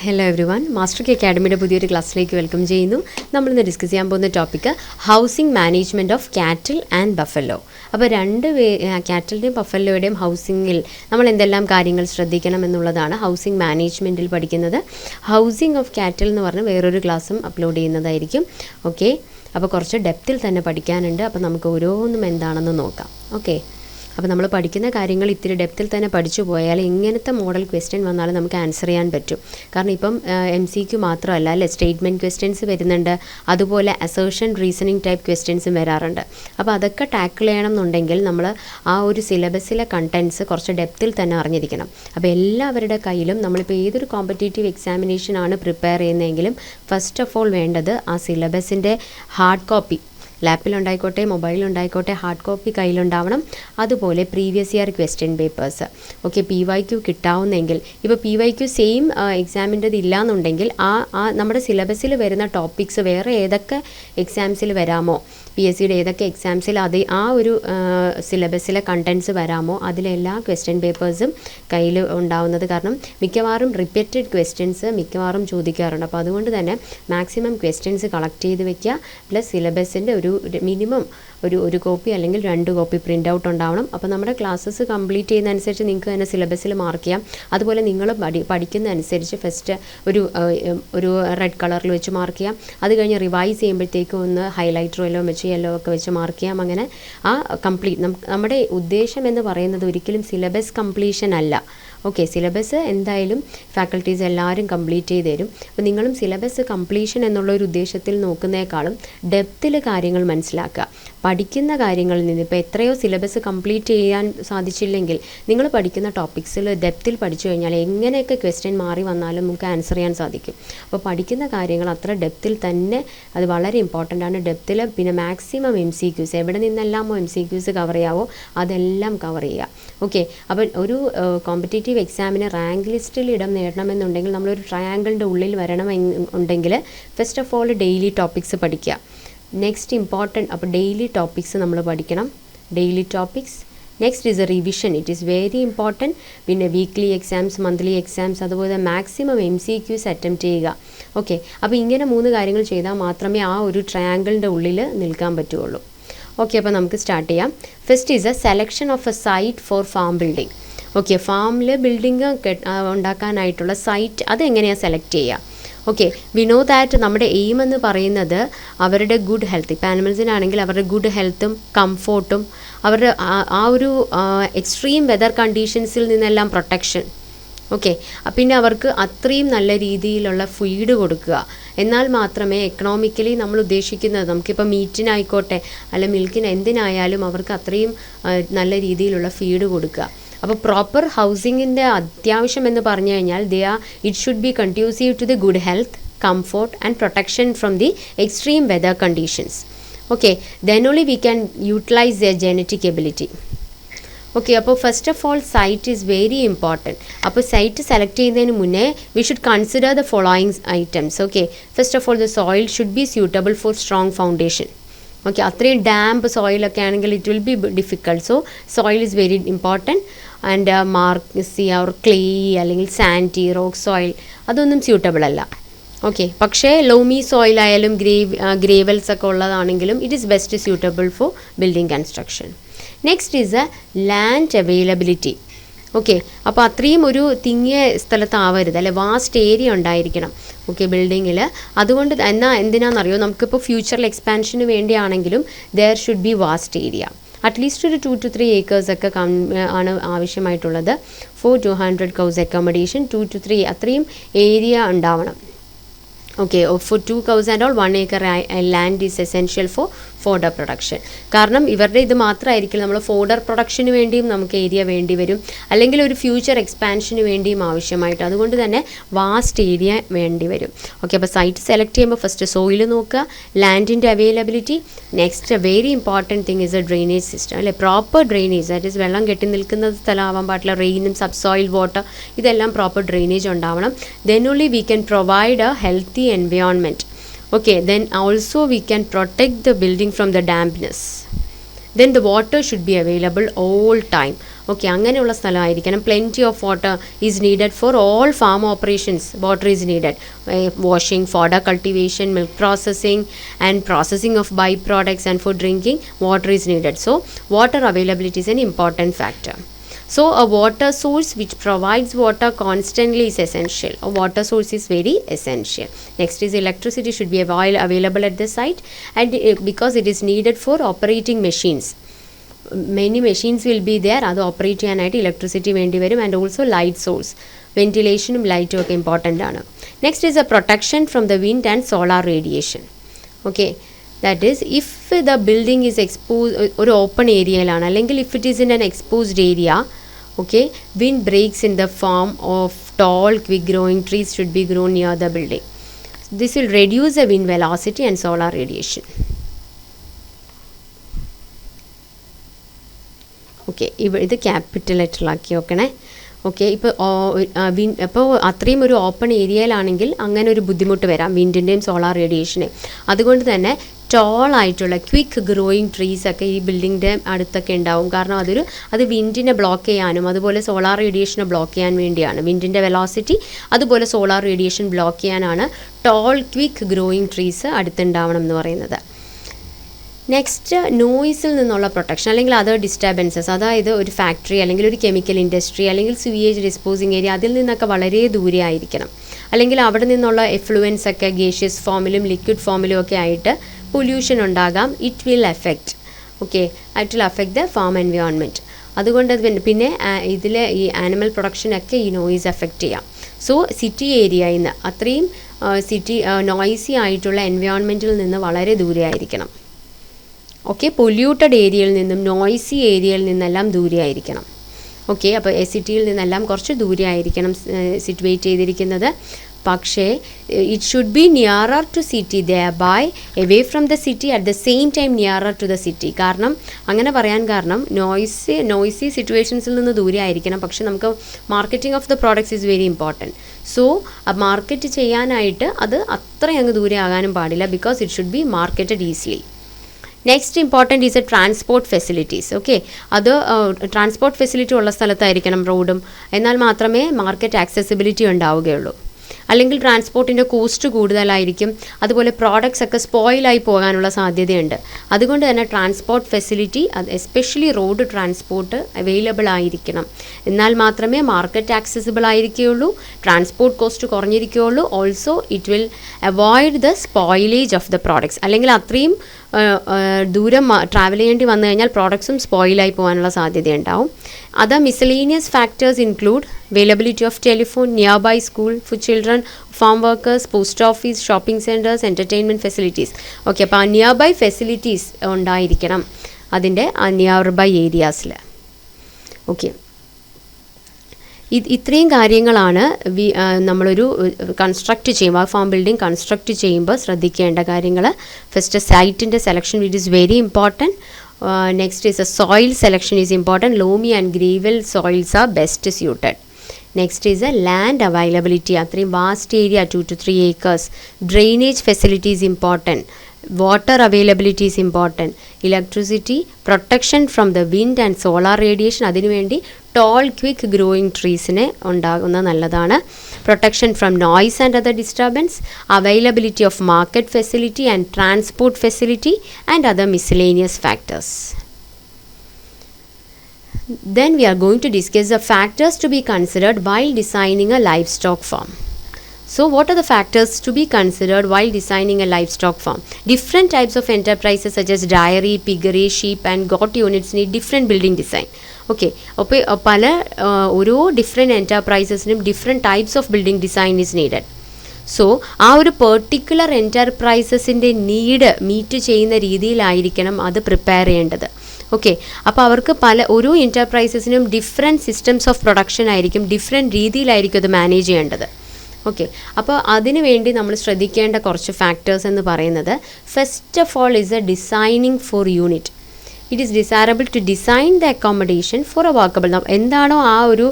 Hello everyone, master K അക്കാഡമിയുടെ പുതിയൊരു ക്ലാസ്സിലേക്ക് വെൽക്കം ചെയ്യുന്നു. നമ്മളിന്ന് ഡിസ്കസ് ചെയ്യാൻ പോകുന്ന topic housing management of cattle and buffalo. അപ്പോൾ കാറ്റലിൻ്റെയും ബഫല്ലോയുടെയും ഹൗസിങ്ങിൽ നമ്മൾ എന്തെല്ലാം കാര്യങ്ങൾ ശ്രദ്ധിക്കണം എന്നുള്ളതാണ് ഹൗസിംഗ് മാനേജ്മെൻറ്റിൽ പഠിക്കുന്നത്. ഹൗസിംഗ് ഓഫ് കാറ്റിൽ എന്ന് പറഞ്ഞ് വേറൊരു ക്ലാസ്സും അപ്ലോഡ് ചെയ്യുന്നതായിരിക്കും. ഓക്കെ, അപ്പോൾ കുറച്ച് ഡെപ്തിൽ തന്നെ പഠിക്കാനുണ്ട്. അപ്പോൾ നമുക്ക് ഓരോന്നും എന്താണെന്ന് നോക്കാം. ഓക്കെ, അപ്പോൾ നമ്മൾ പഠിക്കുന്ന കാര്യങ്ങൾ ഇത്തിരി ഡെപ്തിൽ തന്നെ പഠിച്ചു പോയാൽ എങ്ങനത്തെ മോഡൽ ക്വസ്റ്റ്യൻ വന്നാലും നമുക്ക് ആൻസർ ചെയ്യാൻ പറ്റും. കാരണം ഇപ്പം MCQ മാത്രമല്ല അല്ലേ, സ്റ്റേറ്റ്മെൻറ്റ് ക്വസ്റ്റ്യൻസ് വരുന്നുണ്ട്, അതുപോലെ അസേർഷൻ റീസണിങ് ടൈപ്പ് ക്വസ്റ്റ്യൻസും വരാറുണ്ട്. അപ്പോൾ അതൊക്കെ ടാക്കിൾ ചെയ്യണം എന്നുണ്ടെങ്കിൽ നമ്മൾ ആ ഒരു സിലബസിലെ കണ്ടൻറ്റ്സ് കുറച്ച് ഡെപ്തിൽ തന്നെ അറിഞ്ഞിരിക്കണം. അപ്പോൾ എല്ലാവരുടെ കയ്യിലും നമ്മളിപ്പോൾ ഏതൊരു കോമ്പറ്റേറ്റീവ് എക്സാമിനേഷനാണ് പ്രിപ്പയർ ചെയ്യുന്നതെങ്കിലും ഫസ്റ്റ് ഓഫ് ഓൾ വേണ്ടത് ആ സിലബസിൻ്റെ ഹാർഡ് കോപ്പി, ലാപ്പിലുണ്ടായിക്കോട്ടെ മൊബൈലുണ്ടായിക്കോട്ടെ, ഹാർഡ് കോപ്പി കയ്യിലുണ്ടാവണം. അതുപോലെ previous year question papers. Okay, PYQ കിട്ടാവുന്നെങ്കിൽ, ഇപ്പോൾ PYQ സെയിം എക്സാമിൻ്റെത് ഇല്ലയെന്നുണ്ടെങ്കിൽ ആ നമ്മുടെ സിലബസിൽ വരുന്ന ടോപ്പിക്സ് വേറെ ഏതൊക്കെ എക്സാംസിൽ വരാമോ, PSCയുടെ ഏതൊക്കെ എക്സാംസിൽ ആ ഒരു സിലബസിലെ കണ്ടൻറ്റ്സ് വരാമോ അതിലെല്ലാ ക്വസ്റ്റ്യൻ പേപ്പേഴ്സും കയ്യിൽ ഉണ്ടാവുന്നത്. കാരണം മിക്കവാറും റിപ്പീറ്റഡ് ക്വസ്റ്റ്യൻസ് മിക്കവാറും ചോദിക്കാറുണ്ട്. അപ്പോൾ അതുകൊണ്ട് തന്നെ മാക്സിമം ക്വസ്റ്റ്യൻസ് കളക്ട് ചെയ്ത് വെക്കുക. പ്ലസ് സിലബസിൻ്റെ ഒരു മിനിമം ഒരു കോപ്പി അല്ലെങ്കിൽ 2 കോപ്പി പ്രിൻ്റ് ഔട്ട് ഉണ്ടാവണം. അപ്പോൾ നമ്മുടെ ക്ലാസ്സസ് കംപ്ലീറ്റ് ചെയ്യുന്നതനുസരിച്ച് നിങ്ങൾക്ക് തന്നെ സിലബസിൽ മാർക്ക് ചെയ്യാം. അതുപോലെ നിങ്ങൾ പഠിക്കുന്നതനുസരിച്ച് ഫസ്റ്റ് ഒരു റെഡ് കളറിൽ വെച്ച് മാർക്ക് ചെയ്യാം. അത് കഴിഞ്ഞ് റിവൈസ് ചെയ്യുമ്പോഴത്തേക്കും ഒന്ന് ഹൈലൈറ്ററോ എല്ലോ വെച്ച് യെല്ലോ ഒക്കെ വെച്ച് മാർക്ക് ചെയ്യാം. അങ്ങനെ ആ നമ്മുടെ ഉദ്ദേശം എന്ന് പറയുന്നത് ഒരിക്കലും സിലബസ് കംപ്ലീഷൻ അല്ല. ഓക്കെ, സിലബസ് എന്തായാലും ഫാക്കൽറ്റീസ് എല്ലാവരും കംപ്ലീറ്റ് ചെയ്ത് തരും. അപ്പോൾ നിങ്ങളും സിലബസ് കംപ്ലീഷൻ എന്നുള്ള ഒരു ഉദ്ദേശത്തിൽ നോക്കുന്നേക്കാളും ഡെപ്തിൽ കാര്യങ്ങൾ മനസ്സിലാക്കുക. പഠിക്കുന്ന കാര്യങ്ങളിൽ നിന്ന് ഇപ്പോൾ എത്രയോ സിലബസ് കംപ്ലീറ്റ് ചെയ്യാൻ സാധിച്ചില്ലെങ്കിൽ നിങ്ങൾ പഠിക്കുന്ന ടോപ്പിക്സിൽ ഡെപ്തിൽ പഠിച്ചു കഴിഞ്ഞാൽ എങ്ങനെയൊക്കെ ക്വസ്റ്റ്യൻ മാറി വന്നാലും നമുക്ക് ആൻസർ ചെയ്യാൻ സാധിക്കും. അപ്പോൾ പഠിക്കുന്ന കാര്യങ്ങൾ അത്ര ഡെപ്തിൽ തന്നെ, അത് വളരെ ഇമ്പോർട്ടൻ്റ് ആണ്. ഡെപ്തിൽ പിന്നെ മാക്സിമം MCQs, എവിടെ നിന്നെല്ലാമോ MCQs കവർ ചെയ്യാവോ അതെല്ലാം കവർ ചെയ്യുക. ഓക്കെ, അപ്പോൾ ഒരു കോമ്പറ്റേറ്റീവ് എക്സാമിന് റാങ്ക് ലിസ്റ്റിൽ ഇടം നേടണമെന്നുണ്ടെങ്കിൽ നമ്മളൊരു ട്രയാങ്കിളിൻ്റെ ഉള്ളിൽ വരണമെന്നുണ്ടെങ്കിൽ first of all daily topics പഠിക്കുക. നെക്സ്റ്റ് ഇമ്പോർട്ടൻറ്റ്, അപ്പോൾ ഡെയിലി ടോപ്പിക്സ് നമ്മൾ പഠിക്കണം. Daily topics. Next is a revision, it is very important. പിന്നെ വീക്ക്ലി എക്സാംസ്, മന്ത്ലി എക്സാംസ്, അതുപോലെ മാക്സിമം MCQs അറ്റംപ്റ്റ് ചെയ്യുക. ഓക്കെ, അപ്പോൾ ഇങ്ങനെ 3 കാര്യങ്ങൾ ചെയ്താൽ മാത്രമേ ആ ഒരു ട്രയാങ്കിളിൻ്റെ ഉള്ളിൽ നിൽക്കാൻ പറ്റുള്ളൂ. ഓക്കെ, അപ്പോൾ നമുക്ക് സ്റ്റാർട്ട് ചെയ്യാം. First is a selection of a site for farm building. Okay, ഫാമിൽ ബിൽഡിംഗ് ഉണ്ടാക്കാനായിട്ടുള്ള സൈറ്റ് അതെങ്ങനെയാണ് സെലക്ട് ചെയ്യുക? ഓക്കെ, വി നോ ദാറ്റ് നമ്മുടെ എയിം എന്ന് പറയുന്നത് അവരുടെ ഗുഡ് ഹെൽത്ത്, ഇപ്പോൾ ആനിമൽസിനാണെങ്കിൽ അവരുടെ ഗുഡ് ഹെൽത്തും കംഫോർട്ടും അവരുടെ ആ ഒരു എക്സ്ട്രീം വെതർ കണ്ടീഷൻസിൽ നിന്നെല്ലാം പ്രൊട്ടക്ഷൻ. ഓക്കെ, പിന്നെ അവർക്ക് അത്രയും നല്ല രീതിയിലുള്ള ഫീഡ് കൊടുക്കുക. എന്നാൽ മാത്രമേ എക്കണോമിക്കലി നമ്മൾ ഉദ്ദേശിക്കുന്നത്, നമുക്കിപ്പോൾ മീറ്റിനായിക്കോട്ടെ അല്ല മിൽക്കിന് എന്തിനായാലും അവർക്ക് അത്രയും നല്ല രീതിയിലുള്ള ഫീഡ് കൊടുക്കുക. അപ്പോൾ പ്രോപ്പർ ഹൗസിങ്ങിൻ്റെ അത്യാവശ്യം എന്ന് പറഞ്ഞു കഴിഞ്ഞാൽ it should be conducive to the good health, comfort and protection from the extreme weather conditions. Okay, then only we can utilise their genetic ability. Okay, അപ്പോൾ first of all site is very important. അപ്പോൾ site select ചെയ്യുന്നതിന് മുന്നേ we should consider the following items. Okay, first of all the soil should be suitable for strong foundation. Okay, അത്രയും damp സോയിലൊക്കെ ആണെങ്കിൽ it will be difficult. So soil is very important. And clay അല്ലെങ്കിൽ sandy rock soil അതൊന്നും suitable അല്ല. Okay, പക്ഷേ loamy സോയിലായാലും gravels ഒക്കെ ഉള്ളതാണെങ്കിലും it is best suitable for building construction. Next is a land availability. Okay, അപ്പോൾ അത്രയും ഒരു തിങ്ങിയ സ്ഥലത്താവരുത്, അല്ലെ വാസ്റ്റ് ഏരിയ ഉണ്ടായിരിക്കണം. ഓക്കെ, ബിൽഡിങ്ങിൽ. അതുകൊണ്ട് എന്തിനാണെന്നറിയോ, നമുക്കിപ്പോൾ ഫ്യൂച്ചറിൽ എക്സ്പാൻഷന് വേണ്ടിയാണെങ്കിലും there should be vast area. At least ഒരു 2 to 3 acres ഒക്കെ ആണ് ആവശ്യമായിട്ടുള്ളത്. 4 to 100 cows accommodation, 2 to 3 അത്രയും ഏരിയ ഉണ്ടാവണം. Okay, for 2 cows and all 1 acre land is essential for fodder production. കാരണം ഇവരുടെ ഇത് മാത്രമായിരിക്കും, നമ്മൾ ഫോഡർ പ്രൊഡക്ഷന് വേണ്ടിയും നമുക്ക് ഏരിയ വേണ്ടി വരും, അല്ലെങ്കിൽ ഒരു ഫ്യൂച്ചർ എക്സ്പാൻഷന് വേണ്ടിയും ആവശ്യമായിട്ട്. അതുകൊണ്ട് തന്നെ വാസ്റ്റ് ഏരിയ വേണ്ടി വരും. ഓക്കെ, അപ്പോൾ സൈറ്റ് സെലക്ട് ചെയ്യുമ്പോൾ ഫസ്റ്റ് സോയിൽ നോക്കുക, ലാൻഡിൻ്റെ availability. Next very important thing is a drainage system, അല്ലെ പ്രോപ്പർ ഡ്രെയിനേജ്. ദാറ്റ് ഈസ് വെള്ളം കെട്ടി നിൽക്കുന്ന സ്ഥലമാവാൻ പാടില്ല. റെയിനും സബ്സോയിൽ വാട്ടർ ഇതെല്ലാം പ്രോപ്പർ ഡ്രെയിനേജ് ഉണ്ടാവണം. Then only we can provide a healthy environment. Okay, then also we can protect the building from the dampness. Then the water should be available all time. Okay, അങ്ങനെയുള്ള സ്ഥലമായിരിക്കണം. Plenty of water is needed for all farm operations. Water is needed. Washing, fodder cultivation, milk processing and processing of by products and for drinking water is needed. So water availability is an important factor. So a water source which provides water constantly is essential. A water source is very essential. Next is electricity should be available at the site, and because it is needed for operating machines. Many machines will be there, അത് operate ചെയ്യാനായിട്ട് electricity വേണ്ടി വരും. And also light source, വെന്റിലേഷനും ലൈറ്റും ഒക്കെ important ആണ്. Next is A protection from the wind and solar radiation. Okay, that is, if the building is exposed, ഒരു open ഏരിയയിലാണ്, അല്ലെങ്കിൽ if it is in an exposed area, okay, wind breaks in the form of tall quick growing trees should be grown near the building. This will reduce the wind velocity and solar radiation. Okay, ഇത് capital ലെറ്ററിലാക്കി നോക്കണേ. Okay, ഇപ്പോൾ അത്രയും ഒരു open ഏരിയയിലാണെങ്കിൽ അങ്ങനെ ഒരു ബുദ്ധിമുട്ട് വരാം, വിൻഡിൻ്റെയും solar റേഡിയേഷനെയും. അതുകൊണ്ട് തന്നെ ടോൾ ആയിട്ടുള്ള ക്വിക്ക് ഗ്രോയിങ് ട്രീസൊക്കെ ഈ ബിൽഡിങ്ങിൻ്റെ അടുത്തൊക്കെ ഉണ്ടാവും. കാരണം അത് വിൻഡിനെ ബ്ലോക്ക് ചെയ്യാനും അതുപോലെ സോളാർ റേഡിയേഷനെ ബ്ലോക്ക് ചെയ്യാൻ വേണ്ടിയാണ്. വിൻഡിൻ്റെ വെലോസിറ്റി അതുപോലെ സോളാർ റേഡിയേഷൻ ബ്ലോക്ക് ചെയ്യാനാണ് ടോൾ ക്വിക്ക് ഗ്രോയിങ് ട്രീസ് അടുത്തുണ്ടാവണം എന്ന് പറയുന്നത്. നെക്സ്റ്റ്, നോയ്സിൽ നിന്നുള്ള പ്രൊട്ടക്ഷൻ അല്ലെങ്കിൽ അതർ ഡിസ്റ്റർബൻസസ്. അതായത് ഒരു ഫാക്ടറി അല്ലെങ്കിൽ ഒരു കെമിക്കൽ ഇൻഡസ്ട്രി അല്ലെങ്കിൽ സുവേജ് ഡിസ്പോസിങ് ഏരിയ, അതിൽ നിന്നൊക്കെ വളരെ ദൂരെ ആയിരിക്കണം. അല്ലെങ്കിൽ അവിടെ നിന്നുള്ള എഫ്ലുവൻസ് ഒക്കെ ഗേഷ്യസ് ഫോമിലും ലിക്വിഡ് ഫോമിലും ഒക്കെ ആയിട്ട് പൊല്യൂഷൻ ഉണ്ടാകാം. It will effect the farm environment. അതുകൊണ്ട് പിന്നെ ഇതിൽ ഈ ആനിമൽ പ്രൊഡക്ഷനൊക്കെ ഈ നോയ്സ് എഫക്റ്റ് ചെയ്യാം. സോ സിറ്റി ഏരിയയിൽ നിന്ന് അത്രയും നോയ്സി ആയിട്ടുള്ള എൻവയോൺമെൻറ്റിൽ നിന്ന് വളരെ ദൂരെ ആയിരിക്കണം. ഓക്കെ, പൊല്യൂട്ടഡ് ഏരിയയിൽ നിന്നും നോയ്സി ഏരിയയിൽ നിന്നെല്ലാം ദൂരെ ആയിരിക്കണം. ഓക്കെ, അപ്പോൾ സിറ്റിയിൽ നിന്നെല്ലാം കുറച്ച് ദൂരെ ആയിരിക്കണം സിറ്റുവേറ്റ് ചെയ്തിരിക്കുന്നത്. പക്ഷേ it should be nearer to city, thereby away from the city at the same time nearer to the city. കാരണം അങ്ങനെ പറയാൻ കാരണം നോയ്സി സിറ്റുവേഷൻസിൽ നിന്ന് ദൂരെ ആയിരിക്കണം. പക്ഷേ നമുക്ക് marketing of the products is very important. So market ചെയ്യാനായിട്ട് അത് അത്രയും അങ്ങ് ദൂരെ ആകാനും പാടില്ല, because it should B marketed easily. Next important is A transport facilities. Okay, അത് ട്രാൻസ്പോർട്ട് ഫെസിലിറ്റി ഉള്ള സ്ഥലത്തായിരിക്കണം റോഡും, എന്നാൽ മാത്രമേ മാർക്കറ്റ് ആക്സസിബിലിറ്റി ഉണ്ടാവുകയുള്ളൂ. അല്ലെങ്കിൽ ട്രാൻസ്പോർട്ടിൻ്റെ കോസ്റ്റ് കൂടുതലായിരിക്കും. അതുപോലെ പ്രോഡക്ട്സ് ഒക്കെ സ്പോയിലായി പോകാനുള്ള സാധ്യതയുണ്ട്. അതുകൊണ്ട് തന്നെ transport facility, especially road transport available ആയിരിക്കണം. എന്നാൽ മാത്രമേ മാർക്കറ്റ് ആക്സസിബിൾ ആയിരിക്കുകയുള്ളൂ, ട്രാൻസ്പോർട്ട് കോസ്റ്റ് കുറഞ്ഞിരിക്കുകയുള്ളൂ. Also it will avoid the spoilage of the products. അല്ലെങ്കിൽ അത്രയും ദൂരം ട്രാവൽ ചെയ്യേണ്ടി വന്നു കഴിഞ്ഞാൽ പ്രോഡക്ട്സും സ്പോയിലായി പോകാനുള്ള സാധ്യതയുണ്ടാവും. Other miscellaneous factors include availability of telephone, nearby school for children, farm workers, post office, shopping centers, entertainment facilities. Okay, അപ്പോൾ nearby facilities ഉണ്ടായിരിക്കണം അതിൻ്റെ നിയർബൈ ഏരിയാസിൽ. ഓക്കെ, ഇത്രയും കാര്യങ്ങളാണ് നമ്മളൊരു കൺസ്ട്രക്റ്റ് ചെയ്യുമ്പോൾ, ഫാം ബിൽഡിംഗ് കൺസ്ട്രക്റ്റ് ചെയ്യുമ്പോൾ ശ്രദ്ധിക്കേണ്ട കാര്യങ്ങൾ. ഫസ്റ്റ്, സൈറ്റിൻ്റെ selection which is very important. Next is a soil selection is important. Loamy and gravel soils are best suited. Next is a land availability. അത്രയും vast area, 2 to 3 acres. Drainage facility is important. Water availability is important. Electricity, protection from the wind and solar radiation, അതിനുവേണ്ടി tall quick growing ട്രീസിനെ ഉണ്ടാകുന്ന നല്ലതാണ്. Protection from noise and other disturbance, availability of market facility and transport facility and other miscellaneous factors. Then we are going to discuss the factors to be considered while designing a livestock farm. So what are the factors to be considered while designing a livestock farm? Different types of enterprises such as dairy, piggery, sheep and goat units need different building design. Okay, അപ്പോൾ പല ഓരോ different എൻ്റർപ്രൈസസിനും different types of building design is needed. So ആ ഒരു particular എൻ്റർപ്രൈസസിൻ്റെ need meet ചെയ്യുന്ന രീതിയിലായിരിക്കണം അത് prepare ചെയ്യേണ്ടത്. Okay, അപ്പോൾ അവർക്ക് ഓരോ എൻ്റർപ്രൈസസിനും ഡിഫറെൻറ്റ് സിസ്റ്റംസ് ഓഫ് പ്രൊഡക്ഷൻ ആയിരിക്കും, ഡിഫറെൻറ്റ് രീതിയിലായിരിക്കും അത് മാനേജ് ചെയ്യേണ്ടത്. ഓക്കെ, അപ്പോൾ അതിനു വേണ്ടി നമ്മൾ ശ്രദ്ധിക്കേണ്ട കുറച്ച് ഫാക്ടേഴ്സ് എന്ന് പറയുന്നത്, first of all is a designing for unit. It is desirable to design the accommodation for a walkable. എന്താണോ ആ ഒരു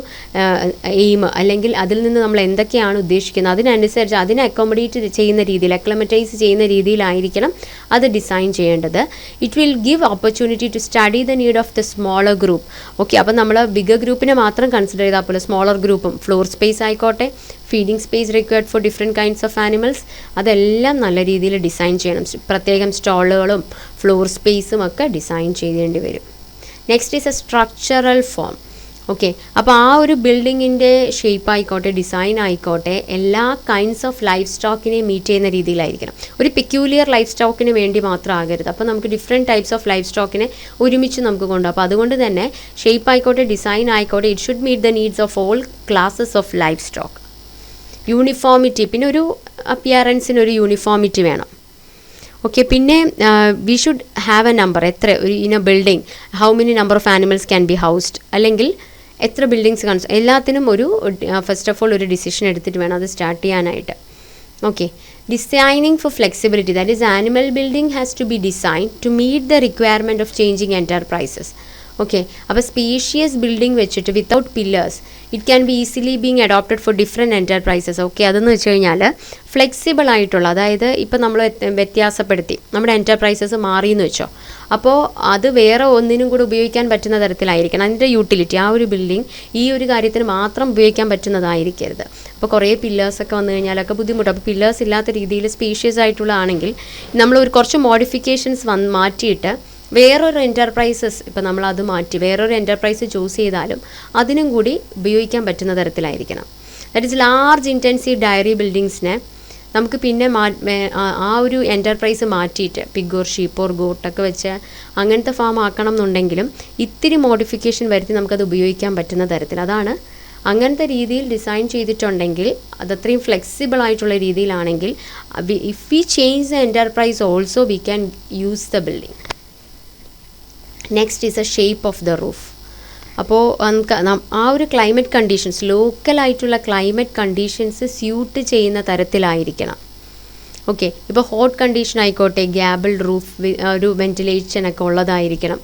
എയിം, അല്ലെങ്കിൽ അതിൽ നിന്ന് നമ്മൾ എന്തൊക്കെയാണ് ഉദ്ദേശിക്കുന്നത് അതിനനുസരിച്ച് അതിനെ അക്കോമഡേറ്റ് ചെയ്യുന്ന രീതിയിൽ, അക്ലമറ്റൈസ് ചെയ്യുന്ന രീതിയിലായിരിക്കണം അത് ഡിസൈൻ ചെയ്യേണ്ടത്. It will give opportunity to study the need of the smaller group. Okay, അപ്പം നമ്മൾ ബിഗർ ഗ്രൂപ്പിനെ മാത്രം കൺസിഡർ ചെയ്താൽ പോലെ സ്മോളർ ഗ്രൂപ്പും ഫ്ലോർ സ്പേസ് ആയിക്കോട്ടെ, feeding space required for different kinds of animals, അതെല്ലാം നല്ല രീതിയിൽ ഡിസൈൻ ചെയ്യണം. പ്രത്യേകം സ്റ്റോളുകളും ഫ്ലോർ സ്പേസും ഒക്കെ ഡിസൈൻ ചെയ്യേണ്ടി വരും. Next is A structural form. Okay, അപ്പോൾ ആ ഒരു ബിൽഡിങ്ങിൻ്റെ ഷേപ്പ് ആയിക്കോട്ടെ, ഡിസൈൻ ആയിക്കോട്ടെ, എല്ലാ കൈൻഡ്സ് ഓഫ് ലൈഫ് സ്റ്റോക്കിനെ മീറ്റ് ചെയ്യുന്ന രീതിയിലായിരിക്കണം. ഒരു പെക്യൂലിയർ ലൈഫ് സ്റ്റോക്കിന് വേണ്ടി മാത്രം ആകരുത്. അപ്പോൾ നമുക്ക് ഡിഫറെൻറ്റ് ടൈപ്സ് ഓഫ് ലൈഫ് സ്റ്റോക്കിനെ ഒരുമിച്ച് നമുക്ക് കൊണ്ടുപോകും. അപ്പോൾ അതുകൊണ്ട് തന്നെ ഷേപ്പ് ആയിക്കോട്ടെ, ഡിസൈൻ ആയിക്കോട്ടെ, it should meet the needs of all classes of livestock. Uniformity, പിന്നെ ഒരു അപ്പിയറൻസിന് ഒരു യൂണിഫോമിറ്റി വേണം. ഓക്കെ, പിന്നെ we should have a number. എത്ര ഒരു in a building how many number of animals can be housed, അല്ലെങ്കിൽ എത്ര ബിൽഡിങ്സ് എല്ലാത്തിനും ഒരു ഫസ്റ്റ് ഓഫ് ഓൾ ഒരു ഡിസിഷൻ എടുത്തിട്ട് വേണം അത് സ്റ്റാർട്ട് ചെയ്യാനായിട്ട്. Okay, designing for flexibility, that is animal building has to be design to meet the requirement of changing enterprises. Okay, അപ്പോൾ സ്പേഷ്യസ് ബിൽഡിംഗ് വെച്ചിട്ട് without pillars it can be easily being adopted for different enterprises. Okay, അതെന്ന് വെച്ച് കഴിഞ്ഞാൽ flexible ആയിട്ടുള്ള, അതായത് ഇപ്പോൾ നമ്മൾ വ്യത്യാസപ്പെടുത്തി നമ്മുടെ എൻ്റർപ്രൈസസ് മാറിയെന്ന് വെച്ചോ, അപ്പോൾ അത് വേറെ ഒന്നിനും കൂടി ഉപയോഗിക്കാൻ പറ്റുന്ന തരത്തിലായിരിക്കണം അതിൻ്റെ യൂട്ടിലിറ്റി. ആ ഒരു ബിൽഡിംഗ് ഈ ഒരു കാര്യത്തിന് മാത്രം ഉപയോഗിക്കാൻ പറ്റുന്നതായിരിക്കരുത്. അപ്പോൾ കുറേ പില്ലേഴ്സൊക്കെ വന്നു കഴിഞ്ഞാലൊക്കെ ബുദ്ധിമുട്ട്. അപ്പോൾ പില്ലേഴ്സ് ഇല്ലാത്ത രീതിയിൽ സ്പേഷ്യസ് ആയിട്ടുള്ള ആണെങ്കിൽ നമ്മൾ ഒരു കുറച്ച് മോഡിഫിക്കേഷൻസ് മാറ്റിയിട്ട് വേറൊരു എൻ്റർപ്രൈസസ്, ഇപ്പോൾ നമ്മളത് മാറ്റി വേറൊരു എൻ്റർപ്രൈസ് ചൂസ് ചെയ്താലും അതിനും കൂടി ഉപയോഗിക്കാൻ പറ്റുന്ന തരത്തിലായിരിക്കണം. That is large intensive dairy ബിൽഡിങ്സിനെ നമുക്ക് പിന്നെ ആ ഒരു എൻ്റർപ്രൈസ് മാറ്റിയിട്ട് പിഗ് ഓർ ഷീപ്പ് ഓർ ഗോട്ടൊക്കെ വെച്ച് അങ്ങനത്തെ ഫാം ആക്കണം എന്നുണ്ടെങ്കിലും ഇത്തിരി മോഡിഫിക്കേഷൻ വരുത്തി നമുക്കത് ഉപയോഗിക്കാൻ പറ്റുന്ന തരത്തിൽ, അതാണ് അങ്ങനത്തെ രീതിയിൽ ഡിസൈൻ ചെയ്തിട്ടുണ്ടെങ്കിൽ, അതത്രയും ഫ്ലെക്സിബിൾ ആയിട്ടുള്ള രീതിയിലാണെങ്കിൽ, if we change the enterprise also we can use the building. Next is a shape of the roof. അപ്പോൾ നമുക്ക് ആ ഒരു ക്ലൈമറ്റ് കണ്ടീഷൻസ്, ലോക്കലായിട്ടുള്ള ക്ലൈമറ്റ് കണ്ടീഷൻസ് സ്യൂട്ട് ചെയ്യുന്ന തരത്തിലായിരിക്കണം. ഓക്കെ, ഇപ്പോൾ ഹോട്ട് കണ്ടീഷൻ ആയിക്കോട്ടെ, ഗ്യാബിൾ റൂഫ്, ഒരു വെൻറ്റിലേഷനൊക്കെ ഉള്ളതായിരിക്കണം.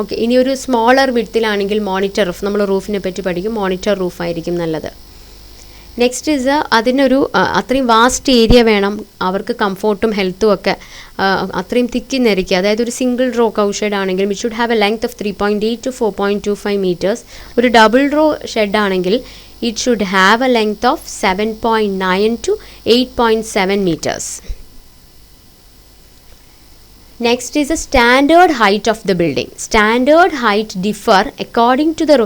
ഓക്കെ, ഇനി ഒരു സ്മോളർ വിഡ്ത്തിലാണെങ്കിൽ മോണിറ്റർ റൂഫ്, നമ്മൾ റൂഫിനെ പറ്റി പഠിക്കും, മോണിറ്റർ റൂഫായിരിക്കും നല്ലത്. നെക്സ്റ്റ് ഈസ് അതിനൊരു അത്രയും വാസ്റ്റ് ഏരിയ വേണം, അവർക്ക് കംഫോർട്ടും ഹെൽത്തും ഒക്കെ അത്രയും തിക്കിന്നിരിക്കുക. അതായത് ഒരു സിംഗിൾ റോ കൗഷെഡ് ആണെങ്കിൽ it should have A length of 3.8 to 4.25 meters. ഒരു ഡബിൾ റോ ഷെഡ് ആണെങ്കിൽ it should have A length of 7.9 to 8.7 meters. Next is the standard height of the building. Standard height differ according to the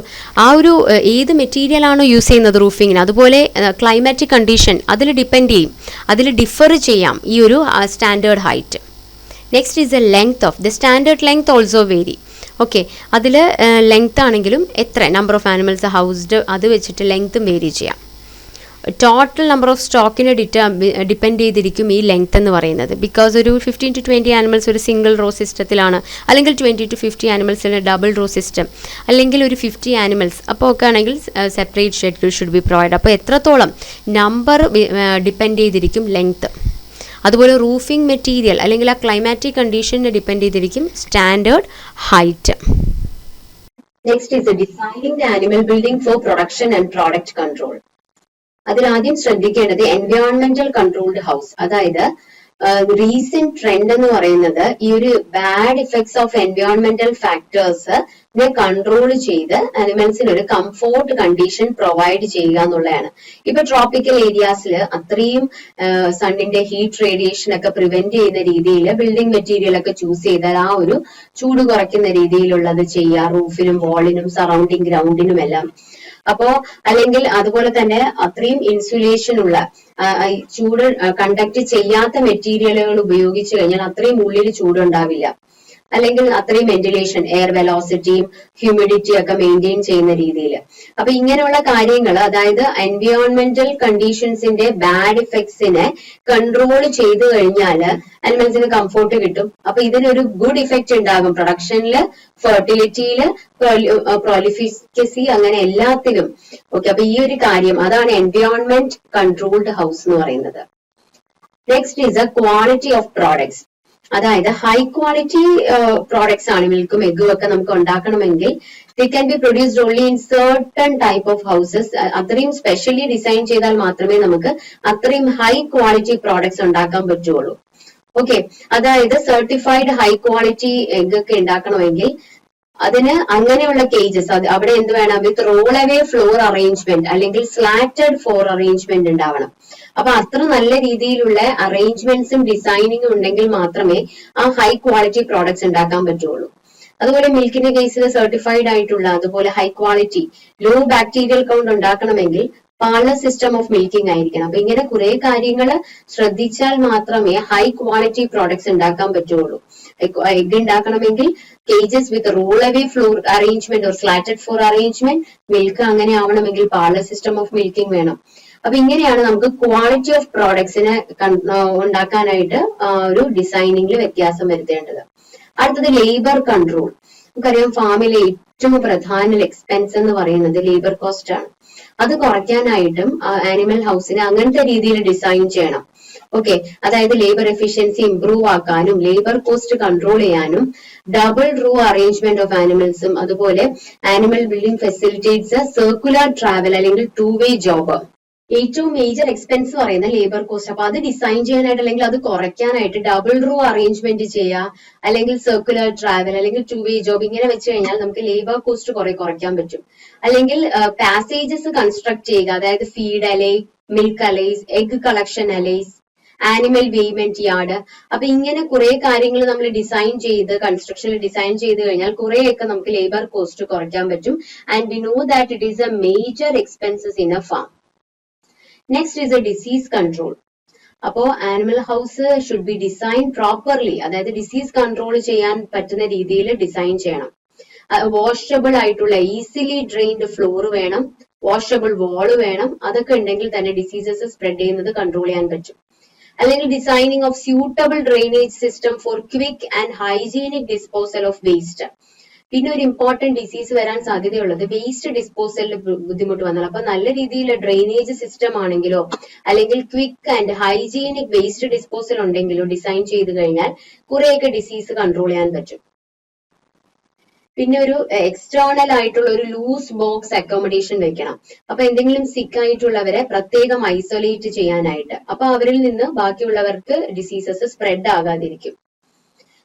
ആ ഒരു ഏത് material ആണോ use ചെയ്യുന്നത് റൂഫിങ്ങിന്, അതുപോലെ climatic condition അതിൽ depend ചെയ്യും, അതിൽ ഡിഫർ ചെയ്യാം ഈ ഒരു standard height. Next is the length of the standard length also vary. Okay, അതിൽ ലെങ്ത് ആണെങ്കിലും എത്ര നമ്പർ ഓഫ് ആനിമൽസ് ഹൗസ്ഡ് അത് വെച്ചിട്ട് ലെങ്ത്തും വേരി ചെയ്യാം. ടോട്ടൽ നമ്പർ ഓഫ് സ്റ്റോക്കിനെ ഡിപ്പെൻഡ് ചെയ്തിരിക്കും ഈ ലെങ്ത് എന്ന് പറയുന്നത്. ബിക്കോസ് ഒരു 15 to 20 ആനിമൽസ് ഒരു സിംഗിൾ റോ സിസ്റ്റത്തിലാണ്, അല്ലെങ്കിൽ 20 to 50 ആനിമൽസിന് ഡബിൾ റോ സിസ്റ്റം, അല്ലെങ്കിൽ ഒരു 50 ആനിമൽസ് അപ്പോൾ ഒക്കെ ആണെങ്കിൽ separate schedule should be provide. അപ്പോൾ എത്രത്തോളം നമ്പർ ഡിപ്പെൻഡ് ചെയ്തിരിക്കും ലെങ്ത്. അതുപോലെ റൂഫിംഗ് മെറ്റീരിയൽ അല്ലെങ്കിൽ ആ ക്ലൈമാറ്റിക് കണ്ടീഷനെ ഡിപ്പെൻഡ് ചെയ്തിരിക്കും standard height. Next is designing the animal building for production and product control. അതിലാദ്യം ശ്രദ്ധിക്കേണ്ടത് എൻവയോൺമെന്റൽ കൺട്രോൾഡ് ഹൗസ്. അതായത് റീസെന്റ് ട്രെൻഡ് എന്ന് പറയുന്നത് ഈ ഒരു bad effects of എൻവയോൺമെന്റൽ factors control ചെയ്ത് അനിമൽസിന് ഒരു കംഫോർട്ട് കണ്ടീഷൻ പ്രൊവൈഡ് ചെയ്യുക എന്നുള്ളതാണ്. ഇപ്പൊ ട്രോപ്പിക്കൽ ഏരിയാസിൽ അത്രയും സണ്ണിന്റെ ഹീറ്റ് റേഡിയേഷൻ ഒക്കെ പ്രിവെന്റ് ചെയ്യുന്ന രീതിയിൽ ബിൽഡിംഗ് മെറ്റീരിയൽ ഒക്കെ ചൂസ് ചെയ്താൽ ആ ഒരു ചൂട് കുറയ്ക്കുന്ന രീതിയിലുള്ളത് ചെയ്യുക, റൂഫിനും വാളിനും സറൗണ്ടിങ് ഗ്രൗണ്ടിനും എല്ലാം. അപ്പോ അല്ലെങ്കിൽ അതുപോലെ തന്നെ അത്രയും ഇൻസുലേഷൻ ഉള്ള ചൂട് കണ്ടക്ട് ചെയ്യാത്ത മെറ്റീരിയലുകൾ ഉപയോഗിച്ചു കഴിഞ്ഞാൽ അത്രയും ഉള്ളിൽ ചൂടുണ്ടാവില്ല. അല്ലെങ്കിൽ അത്രയും വെന്റിലേഷൻ, എയർ വെലോസിറ്റിയും ഹ്യൂമിഡിറ്റി ഒക്കെ മെയിൻറ്റെയിൻ ചെയ്യുന്ന രീതിയിൽ. അപ്പൊ ഇങ്ങനെയുള്ള കാര്യങ്ങൾ, അതായത് എൻവയോൺമെന്റൽ കണ്ടീഷൻസിന്റെ ബാഡ് ഇഫക്ട്സിനെ കൺട്രോൾ ചെയ്തു കഴിഞ്ഞാൽ അനിമൽസിന് കംഫോർട്ട് കിട്ടും. അപ്പൊ ഇതിനൊരു ഗുഡ് ഇഫക്റ്റ് ഉണ്ടാകും പ്രൊഡക്ഷനില്, ഫെർട്ടിലിറ്റിയില്, പ്രോലിഫിക്കസി, അങ്ങനെ എല്ലാത്തിലും. ഓക്കെ, അപ്പൊ ഈ ഒരു കാര്യം അതാണ് എൻവയോൺമെന്റ് കൺട്രോൾഡ് ഹൗസ് എന്ന് പറയുന്നത്. Next is A quality of products. അതായത് ഹൈ ക്വാളിറ്റി പ്രോഡക്ട്സ് ആണ് മിൽക്കും എഗ്ഗും ഒക്കെ നമുക്ക് ഉണ്ടാക്കണമെങ്കിൽ they can be produced only in certain type of houses. അത്രയും സ്പെഷ്യലി ഡിസൈൻ ചെയ്താൽ മാത്രമേ നമുക്ക് അത്രയും ഹൈ ക്വാളിറ്റി പ്രോഡക്ട്സ് ഉണ്ടാക്കാൻ പറ്റുള്ളൂ. ഓക്കെ, അതായത് സർട്ടിഫൈഡ് ഹൈ ക്വാളിറ്റി എഗ് ഒക്കെ ഉണ്ടാക്കണമെങ്കിൽ അതിന് അങ്ങനെയുള്ള കേജസ്, അത് അവിടെ എന്ത് വേണം, വിത്ത് റോൾ അവേ ഫ്ലോർ അറേഞ്ച്മെന്റ് അല്ലെങ്കിൽ സ്ലാറ്റഡ് ഫ്ലോർ അറേഞ്ച്മെന്റ് ഉണ്ടാവണം. അപ്പൊ അത്ര നല്ല രീതിയിലുള്ള അറേഞ്ച്മെന്റ്സും ഡിസൈനിങ്ങും ഉണ്ടെങ്കിൽ മാത്രമേ ആ ഹൈ ക്വാളിറ്റി പ്രോഡക്ട്സ് ഉണ്ടാക്കാൻ പറ്റുള്ളൂ. അതുപോലെ മിൽക്കിന്റെ കേസിൽ സർട്ടിഫൈഡ് ആയിട്ടുള്ള അതുപോലെ high quality low bacterial count ഉണ്ടാക്കണമെങ്കിൽ പാർലർ സിസ്റ്റം ഓഫ് മിൽക്കിംഗ് ആയിരിക്കണം. അപ്പൊ ഇങ്ങനെ കുറെ കാര്യങ്ങൾ ശ്രദ്ധിച്ചാൽ മാത്രമേ ഹൈ ക്വാളിറ്റി പ്രോഡക്ട്സ് ഉണ്ടാക്കാൻ പറ്റുള്ളൂ. എഗ് ഉണ്ടാക്കണമെങ്കിൽ cages with roll away floor arrangement or slatted floor arrangement, milk അങ്ങനെ ആവണമെങ്കിൽ പാർലർ സിസ്റ്റം ഓഫ് മിൽക്കിംഗ് വേണം. അപ്പൊ ഇങ്ങനെയാണ് നമുക്ക് ക്വാളിറ്റി ഓഫ് പ്രോഡക്ട്സിനെ ഉണ്ടാക്കാനായിട്ട് ഒരു ഡിസൈനിങ്ങിൽ വ്യത്യാസം വരുത്തേണ്ടത്. അടുത്തത് ലേബർ കൺട്രോൾ. നമുക്കറിയാം ഫാമിലെ ഏറ്റവും പ്രധാന എക്സ്പെൻസ് എന്ന് പറയുന്നത് ലേബർ കോസ്റ്റ് ആണ്. അത് കുറയ്ക്കാനായിട്ടും ആനിമൽ ഹൗസിനെ അങ്ങനത്തെ രീതിയിൽ ഡിസൈൻ ചെയ്യണം. ഓക്കെ, അതായത് ലേബർ എഫിഷ്യൻസി ഇംപ്രൂവ് ആക്കാനും ലേബർ കോസ്റ്റ് കൺട്രോൾ ചെയ്യാനും ഡബിൾ റൂ അറേഞ്ച്മെന്റ് ഓഫ് ആനിമൽസും അതുപോലെ animal building facilitates circular travel അല്ലെങ്കിൽ 2-way ജോബ്. ഏറ്റവും മേജർ എക്സ്പെൻസ് പറയുന്ന ലേബർ കോസ്റ്റ്. അപ്പൊ അത് ഡിസൈൻ ചെയ്യാനായിട്ട് അല്ലെങ്കിൽ അത് കുറയ്ക്കാനായിട്ട് ഡബിൾ റൂ അറേഞ്ച്മെന്റ് ചെയ്യുക, അല്ലെങ്കിൽ സർക്കുലർ ട്രാവൽ, അല്ലെങ്കിൽ 2-way ജോബ്, ഇങ്ങനെ വെച്ച് കഴിഞ്ഞാൽ നമുക്ക് ലേബർ കോസ്റ്റ് കുറയ്ക്കാൻ പറ്റും. അല്ലെങ്കിൽ പാസേജസ് കൺസ്ട്രക്ട് ചെയ്യുക, അതായത് feed alley, milk alleys, egg collection alleys, animal weighment yard. അപ്പൊ ഇങ്ങനെ കുറെ കാര്യങ്ങൾ നമ്മൾ ഡിസൈൻ ചെയ്ത് കൺസ്ട്രക്ഷനിൽ ഡിസൈൻ ചെയ്ത് കഴിഞ്ഞാൽ കുറെയൊക്കെ നമുക്ക് ലേബർ കോസ്റ്റ് കുറയ്ക്കാൻ പറ്റും. And we know that it is a major expenses in a farm. Next is a disease control. അപ്പോ animal house should be design properly, അതായത് ഡിസീസ് കൺട്രോൾ ചെയ്യാൻ പറ്റുന്ന രീതിയിൽ ഡിസൈൻ ചെയ്യണം. വാഷബിൾ ആയിട്ടുള്ള ഈസിലി ഡ്രെയിൻഡ് ഫ്ലോർ വേണം, വാഷബിൾ വാള് വേണം. അതൊക്കെ ഉണ്ടെങ്കിൽ തന്നെ ഡിസീസസ് സ്പ്രെഡ് ചെയ്യുന്നത് കൺട്രോൾ ചെയ്യാൻ പറ്റും. അല്ലെങ്കിൽ designing of suitable drainage system for quick and hygienic disposal of waste. പിന്നെ ഒരു ഇമ്പോർട്ടന്റ് ഡിസീസ് വരാൻ സാധ്യതയുള്ളത് വേസ്റ്റ് ഡിസ്പോസലിൽ ബുദ്ധിമുട്ട് വന്നാൽ. അപ്പൊ നല്ല രീതിയിൽ ഡ്രെയിനേജ് സിസ്റ്റം ആണെങ്കിലോ അല്ലെങ്കിൽ quick and hygienic waste disposal ഉണ്ടെങ്കിലോ ഡിസൈൻ ചെയ്ത് കഴിഞ്ഞാൽ കുറെയൊക്കെ ഡിസീസ് കൺട്രോൾ ചെയ്യാൻ പറ്റും. പിന്നെ ഒരു എക്സ്റ്റേണൽ ആയിട്ടുള്ള ഒരു ലൂസ് ബോക്സ് അക്കോമഡേഷൻ വെക്കണം. അപ്പൊ എന്തെങ്കിലും സിക്ക് ആയിട്ടുള്ളവരെ പ്രത്യേകം ഐസൊലേറ്റ് ചെയ്യാനായിട്ട്. അപ്പൊ അവരിൽ നിന്ന് ബാക്കിയുള്ളവർക്ക് ഡിസീസസ് സ്പ്രെഡ് ആകാതിരിക്കും.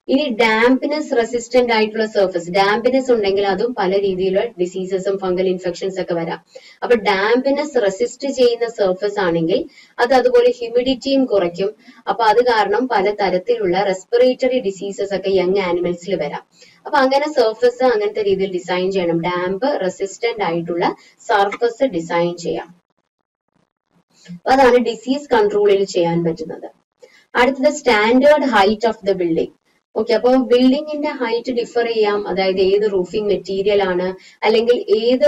ഇനി ഡാംപ്നെസ് റെസിസ്റ്റന്റ് ആയിട്ടുള്ള സർഫസ്. ഡാംപ്നെസ് ഉണ്ടെങ്കിൽ അതും പല രീതിയിലുള്ള ഡിസീസസും ഫംഗൽ ഇൻഫെക്ഷൻസ് ഒക്കെ വരാം. അപ്പൊ ഡാംപ്നെസ് റെസിസ്റ്റ് ചെയ്യുന്ന സർഫസ് ആണെങ്കിൽ അത് അതുപോലെ ഹ്യൂമിഡിറ്റിയും കുറയ്ക്കും. അപ്പൊ അത് കാരണം പല തരത്തിലുള്ള റെസ്പിറേറ്ററി ഡിസീസസ് ഒക്കെ യങ് ആനിമൽസിൽ വരാം. അപ്പൊ അങ്ങനെ സർഫസ് അങ്ങനത്തെ രീതിയിൽ ഡിസൈൻ ചെയ്യണം. ഡാമ്പ് റെസിസ്റ്റന്റ് ആയിട്ടുള്ള സർഫസ് ഡിസൈൻ ചെയ്യാം. അതാണ് ഡിസീസ് കൺട്രോളിൽ ചെയ്യാൻ പറ്റുന്നത്. അടുത്തത് standard height of the building. Okay, അപ്പൊ ബിൽഡിങ്ങിന്റെ ഹൈറ്റ് ഡിഫർ ചെയ്യാം. അതായത് ഏത് റൂഫിംഗ് മെറ്റീരിയൽ ആണ്, അല്ലെങ്കിൽ ഏത്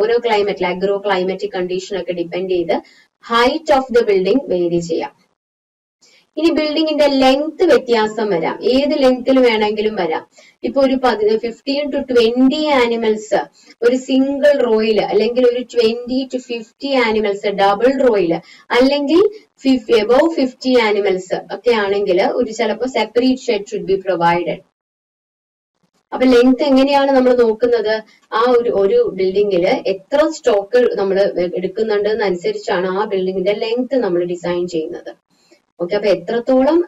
ഓരോ ക്ലൈമറ്റിൽ അഗ്രോ ക്ലൈമാറ്റിക് കണ്ടീഷൻ ഒക്കെ ഡിപ്പെൻഡ് ചെയ്ത് height of the building vary ചെയ്യാം. ഇനി ബിൽഡിങ്ങിന്റെ ലെങ്ത് വ്യത്യാസം വരാം. ഏത് ലെങ്ത്തിൽ വേണമെങ്കിലും വരാം. ഇപ്പൊ ഒരു 15 to 20 ആനിമൽസ് ഒരു സിംഗിൾ റോയില്, അല്ലെങ്കിൽ ഒരു 20 to 50 ആനിമൽസ് ഡബിൾ റോയില്, അല്ലെങ്കിൽ above 50 ആനിമൽസ് ഒക്കെ ആണെങ്കിൽ ഒരു ചിലപ്പോൾ separate shed should be provided. അപ്പൊ ലെങ്ത് എങ്ങനെയാണ് നമ്മൾ നോക്കുന്നത്? ആ ഒരു ബിൽഡിങ്ങില് എത്ര സ്റ്റോക്ക് നമ്മൾ എടുക്കുന്നുണ്ട് എന്നനുസരിച്ചാണ് ആ ബിൽഡിങ്ങിന്റെ ലെങ്ത് നമ്മൾ ഡിസൈൻ ചെയ്യുന്നത്. ഓക്കെ, അപ്പൊ എത്രത്തോളം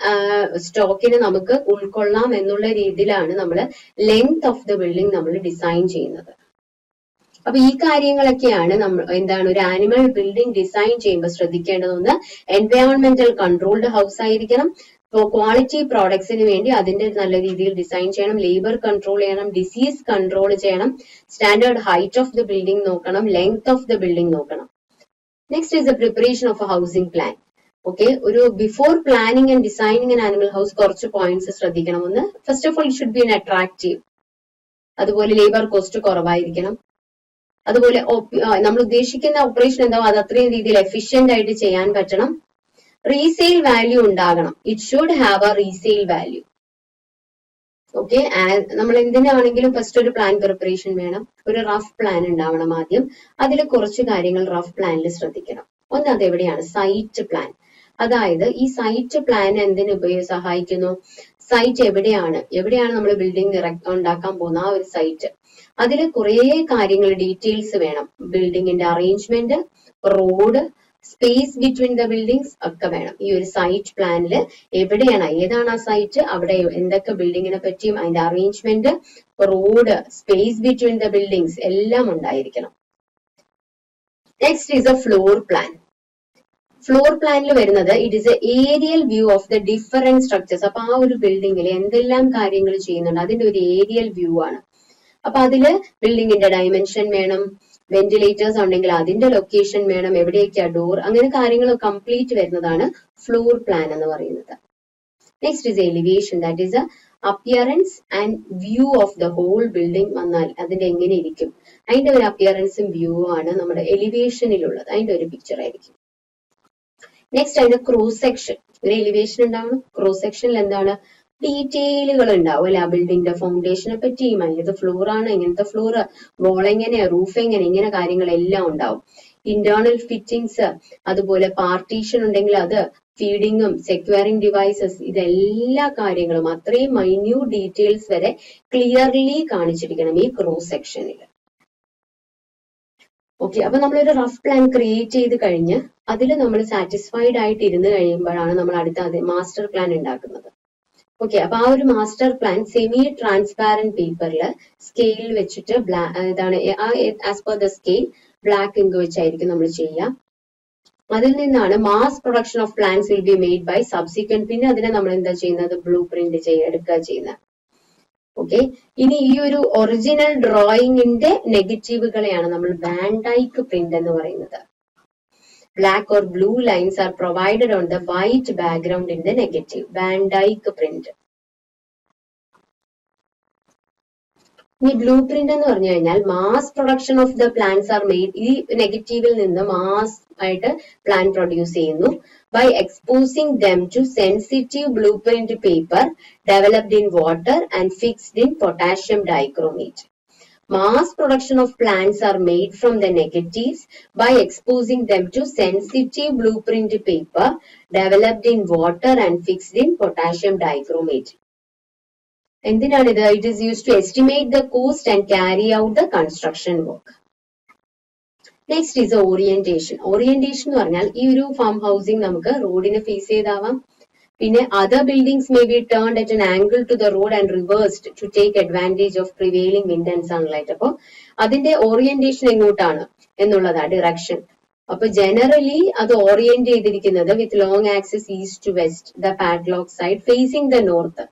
സ്റ്റോക്കിനെ നമുക്ക് ഉൾക്കൊള്ളാം എന്നുള്ള രീതിയിലാണ് നമ്മൾ ലെങ്ത് ഓഫ് ദ ബിൽഡിംഗ് നമ്മൾ ഡിസൈൻ ചെയ്യുന്നത്. അപ്പൊ ഈ കാര്യങ്ങളൊക്കെയാണ് നമ്മൾ ഒരു ആനിമൽ ബിൽഡിംഗ് ഡിസൈൻ ചെയ്യുമ്പോൾ ശ്രദ്ധിക്കേണ്ടത്. ഒന്ന്, എൻവയോൺമെന്റൽ കൺട്രോൾഡ് ഹൗസ് ആയിരിക്കണം. ക്വാളിറ്റി പ്രോഡക്ട്സിന് വേണ്ടി അതിന്റെ നല്ല രീതിയിൽ ഡിസൈൻ ചെയ്യണം. ലേബർ കൺട്രോൾ ചെയ്യണം, ഡിസീസ് കൺട്രോൾ ചെയ്യണം, standard height of the building നോക്കണം, ലെങ്ത് ഓഫ് ദ ബിൽഡിംഗ് നോക്കണം. Next is the preparation of a housing plan. Okay, ഒരു before planning and designing an animal house കുറച്ച് പോയിന്റ്സ് ശ്രദ്ധിക്കണം. ഒന്ന്, first of all it should be an attractive. അതുപോലെ labour cost കുറവായിരിക്കണം. അതുപോലെ നമ്മൾ ഉദ്ദേശിക്കുന്ന ഓപ്പറേഷൻ എന്താവും അത് അത്രയും രീതിയിൽ എഫിഷ്യന്റ് ആയിട്ട് ചെയ്യാൻ പറ്റണം. റീസെയിൽ വാല്യൂ ഉണ്ടാകണം. It should have A resale value. Okay, നമ്മൾ എന്തിനാണെങ്കിലും ഫസ്റ്റ് ഒരു പ്ലാൻ പ്രിപ്പറേഷൻ വേണം. ഒരു റഫ് പ്ലാൻ ഉണ്ടാവണം ആദ്യം. അതിൽ കുറച്ച് കാര്യങ്ങൾ റഫ് പ്ലാനിൽ ശ്രദ്ധിക്കണം. ഒന്ന്, അതെവിടെയാണ്? Site plan. അതായത് ഈ സൈറ്റ് പ്ലാൻ എന്തിനു സഹായിക്കുന്നു? സൈറ്റ് എവിടെയാണ് നമ്മൾ ബിൽഡിംഗ് ഉണ്ടാക്കാൻ പോകുന്ന ആ ഒരു സൈറ്റ്. അതിൽ കുറേ കാര്യങ്ങൾ ഡീറ്റെയിൽസ് വേണം. ബിൽഡിങ്ങിന്റെ arrangement, road, space between the buildings ഒക്കെ വേണം. ഈ ഒരു സൈറ്റ് പ്ലാനിൽ ഏതാണ് ആ സൈറ്റ്, അവിടെ എന്തൊക്കെ ബിൽഡിങ്ങിനെ പറ്റിയും അതിന്റെ arrangement, road, space between the buildings എല്ലാം ഉണ്ടായിരിക്കണം. Next is a floor plan. Floor പ്ലാനിൽ വരുന്നത് it is a aerial view of the different structures. അപ്പൊ ആ ഒരു ബിൽഡിങ്ങിൽ എന്തെല്ലാം കാര്യങ്ങൾ ചെയ്യുന്നുണ്ട് അതിന്റെ ഒരു ഏരിയൽ വ്യൂ ആണ്. അപ്പൊ അതില് ബിൽഡിങ്ങിന്റെ ഡയമെൻഷൻ വേണം, വെന്റിലേറ്റേഴ്സ് ഉണ്ടെങ്കിൽ അതിന്റെ ലൊക്കേഷൻ വേണം, എവിടെയൊക്കെയാ ഡോർ, അങ്ങനെ കാര്യങ്ങൾ കംപ്ലീറ്റ് വരുന്നതാണ് ഫ്ലോർ പ്ലാൻ എന്ന് പറയുന്നത്. Next is elevation, that is a appearance and view of the whole building. വന്നാൽ അതിന്റെ എങ്ങനെ ഇരിക്കും, അതിന്റെ ഒരു അപ്പിയറൻസും വ്യൂ ആണ് നമ്മുടെ എലിവേഷനിലുള്ളത്. അതിന്റെ ഒരു പിക്ചർ ആയിരിക്കും. നെക്സ്റ്റ് അതിന്റെ ക്രോസ് സെക്ഷൻ. ഒരു എലിവേഷൻ ഉണ്ടാവണം, ക്രോസ് സെക്ഷനിൽ എന്താണ്, ഡീറ്റെയിലുകൾ ഉണ്ടാവും അല്ലെ, ആ ബിൽഡിങ്ങിന്റെ ഫൗണ്ടേഷനെ പറ്റിയും ഏത് ഫ്ലോർ ആണ്, എങ്ങനത്തെ ഫ്ലോർ, വോൾ എങ്ങനെയാ, റൂഫ് എങ്ങനെ, ഇങ്ങനെ കാര്യങ്ങളെല്ലാം ഉണ്ടാവും. ഇന്റേണൽ ഫിറ്റിംഗ്സ്, അതുപോലെ പാർട്ടീഷൻ ഉണ്ടെങ്കിൽ അത്, ഫീഡിങ്ങും സെക്യൂറിംഗ് ഡിവൈസസ്, ഇതെല്ലാ കാര്യങ്ങളും അത്രയും മൈന്യൂട്ട് ഡീറ്റെയിൽസ് വരെ ക്ലിയർലി കാണിച്ചിരിക്കണം ഈ ക്രോസ് സെക്ഷനിൽ. ഓക്കെ, അപ്പൊ നമ്മളൊരു റഫ് പ്ലാൻ ക്രിയേറ്റ് ചെയ്ത് കഴിഞ്ഞ് അതിൽ നമ്മൾ സാറ്റിസ്ഫൈഡ് ആയിട്ട് ഇരുന്ന് കഴിയുമ്പോഴാണ് നമ്മൾ അടുത്ത മാസ്റ്റർ പ്ലാൻ ഉണ്ടാക്കുന്നത്. ഓക്കെ, അപ്പൊ ആ ഒരു മാസ്റ്റർ പ്ലാൻ സെമി ട്രാൻസ്പാരന്റ് പേപ്പറിൽ സ്കെയിൽ വെച്ചിട്ട് ഇതാണ് as per the scale black ink വെച്ചായിരിക്കും നമ്മൾ ചെയ്യുക. അതിൽ നിന്നാണ് mass production of plans will be made by subsequent. പിന്നെ അതിനെ നമ്മൾ എന്താ ചെയ്യുന്നത്, ബ്ലൂ പ്രിന്റ് എടുക്കുക ചെയ്യുന്നത്. ഓക്കെ, ഇനി ഈ ഒരു ഒറിജിനൽ ഡ്രോയിങ്ങിന്റെ നെഗറ്റീവുകളെയാണ് നമ്മൾ വാൻ ഡൈക്ക് പ്രിന്റ് എന്ന് പറയുന്നത്. Black or blue lines are provided on the white background in the negative. Van Dyke print. ഇനി ബ്ലൂ പ്രിന്റ് എന്ന് പറഞ്ഞു കഴിഞ്ഞാൽ mass production of the plans are made. ഈ നെഗറ്റീവിൽ നിന്ന് മാസ് ആയിട്ട് പ്ലാൻ പ്രൊഡ്യൂസ് ചെയ്യുന്നു by exposing them to sensitive blue print paper developed in water and fixed in potassium dichromate. Mass production of plants are made from the negatives by exposing them to sensitive blueprint paper developed in water and fixed in potassium dichromate. എന്തിനാണിത്? It is used to estimate the cost and carry out the construction work. Next is orientation. Orientation എന്ന് പറഞ്ഞാൽ ഈ ഒരു farm housing നമുക്ക് റോഡിനെ face ചെയ്താവാം, പിന്നെ other buildings may be turned at an angle to the road and reversed to take advantage of prevailing wind and sunlight. അപ്പൊ അതിന്റെ orientation എങ്ങോട്ടാണ് എന്നുള്ളതാ ഡിറക്ഷൻ. അപ്പൊ ജനറലി അത് ഓറിയന്റ് ചെയ്തിരിക്കുന്നത് with long axis east to west, the padlock side facing the north.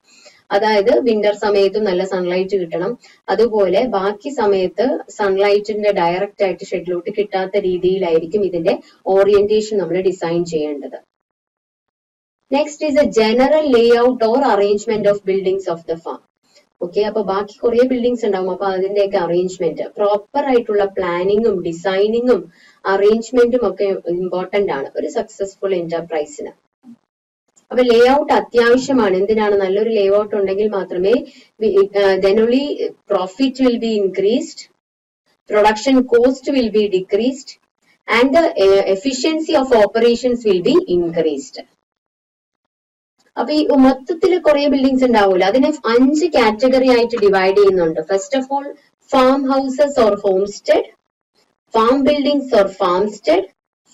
അതായത് winter സമയത്തും നല്ല സൺലൈറ്റ് കിട്ടണം, അതുപോലെ ബാക്കി സമയത്ത് സൺലൈറ്റിന്റെ ഡയറക്റ്റ് ആയിട്ട് ഷെഡിലോട്ട് കിട്ടാത്ത രീതിയിലായിരിക്കും ഇതിന്റെ ഓറിയന്റേഷൻ നമ്മൾ ഡിസൈൻ ചെയ്യേണ്ടത്. Next is A general layout or arrangement of buildings of the farm. Okay, അപ്പൊ ബാക്കി കുറെ ബിൽഡിങ്സ് ഉണ്ടാവും, അപ്പൊ അതിന്റെയൊക്കെ അറേഞ്ച്മെന്റ്, പ്രോപ്പർ ആയിട്ടുള്ള പ്ലാനിങ്ങും ഡിസൈനിങ്ങും അറേഞ്ച്മെന്റും ഒക്കെ ഇമ്പോർട്ടന്റ് ആണ് ഒരു സക്സസ്ഫുൾ എന്റർപ്രൈസിന്. അപ്പൊ ലേ ഔട്ട് അത്യാവശ്യമാണ്. എന്തിനാണ്? നല്ലൊരു ലേ ഔട്ട് ഉണ്ടെങ്കിൽ മാത്രമേ then only profit will be increased, production cost will be decreased, and the efficiency of operations will be increased. അപ്പൊ ഈ മൊത്തത്തിൽ കുറെ ബിൽഡിങ്സ് ഉണ്ടാവൂല, അതിനെ 5 കാറ്റഗറി ആയിട്ട് ഡിവൈഡ് ചെയ്യുന്നുണ്ട്. First of all farm houses or homestead, farm buildings or farmstead,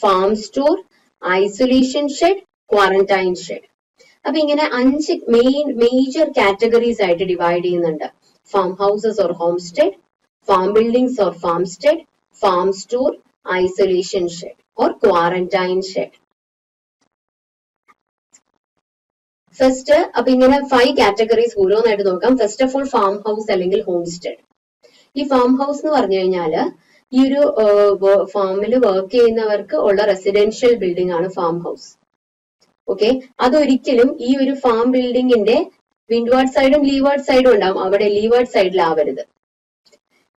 farm store, isolation shed, quarantine shed. അപ്പൊ ഇങ്ങനെ 5 മേജർ കാറ്റഗറീസ് ആയിട്ട് ഡിവൈഡ് ചെയ്യുന്നുണ്ട്. Farm houses or homestead, farm buildings or farmstead, farm store, isolation shed or quarantine shed. First അപ്പൊ ഇങ്ങനെ 5 categories ഓരോന്നായിട്ട് നോക്കാം. First of all farm house അല്ലെങ്കിൽ homestead. ഈ ഫാം ഹൗസ് എന്ന് പറഞ്ഞു കഴിഞ്ഞാല് ഈ ഒരു ഫാമിൽ വർക്ക് ചെയ്യുന്നവർക്ക് ഉള്ള റെസിഡൻഷ്യൽ ബിൽഡിംഗ് ആണ് ഫാം ഹൗസ്. ഓക്കെ, അതൊരിക്കലും ഈ ഒരു ഫാം ബിൽഡിങ്ങിന്റെ വിൻഡ്വേർഡ് സൈഡും ലീവേർഡ് സൈഡും ഉണ്ടാവും, അവിടെ ലീവേർഡ് സൈഡിലാവരുത്.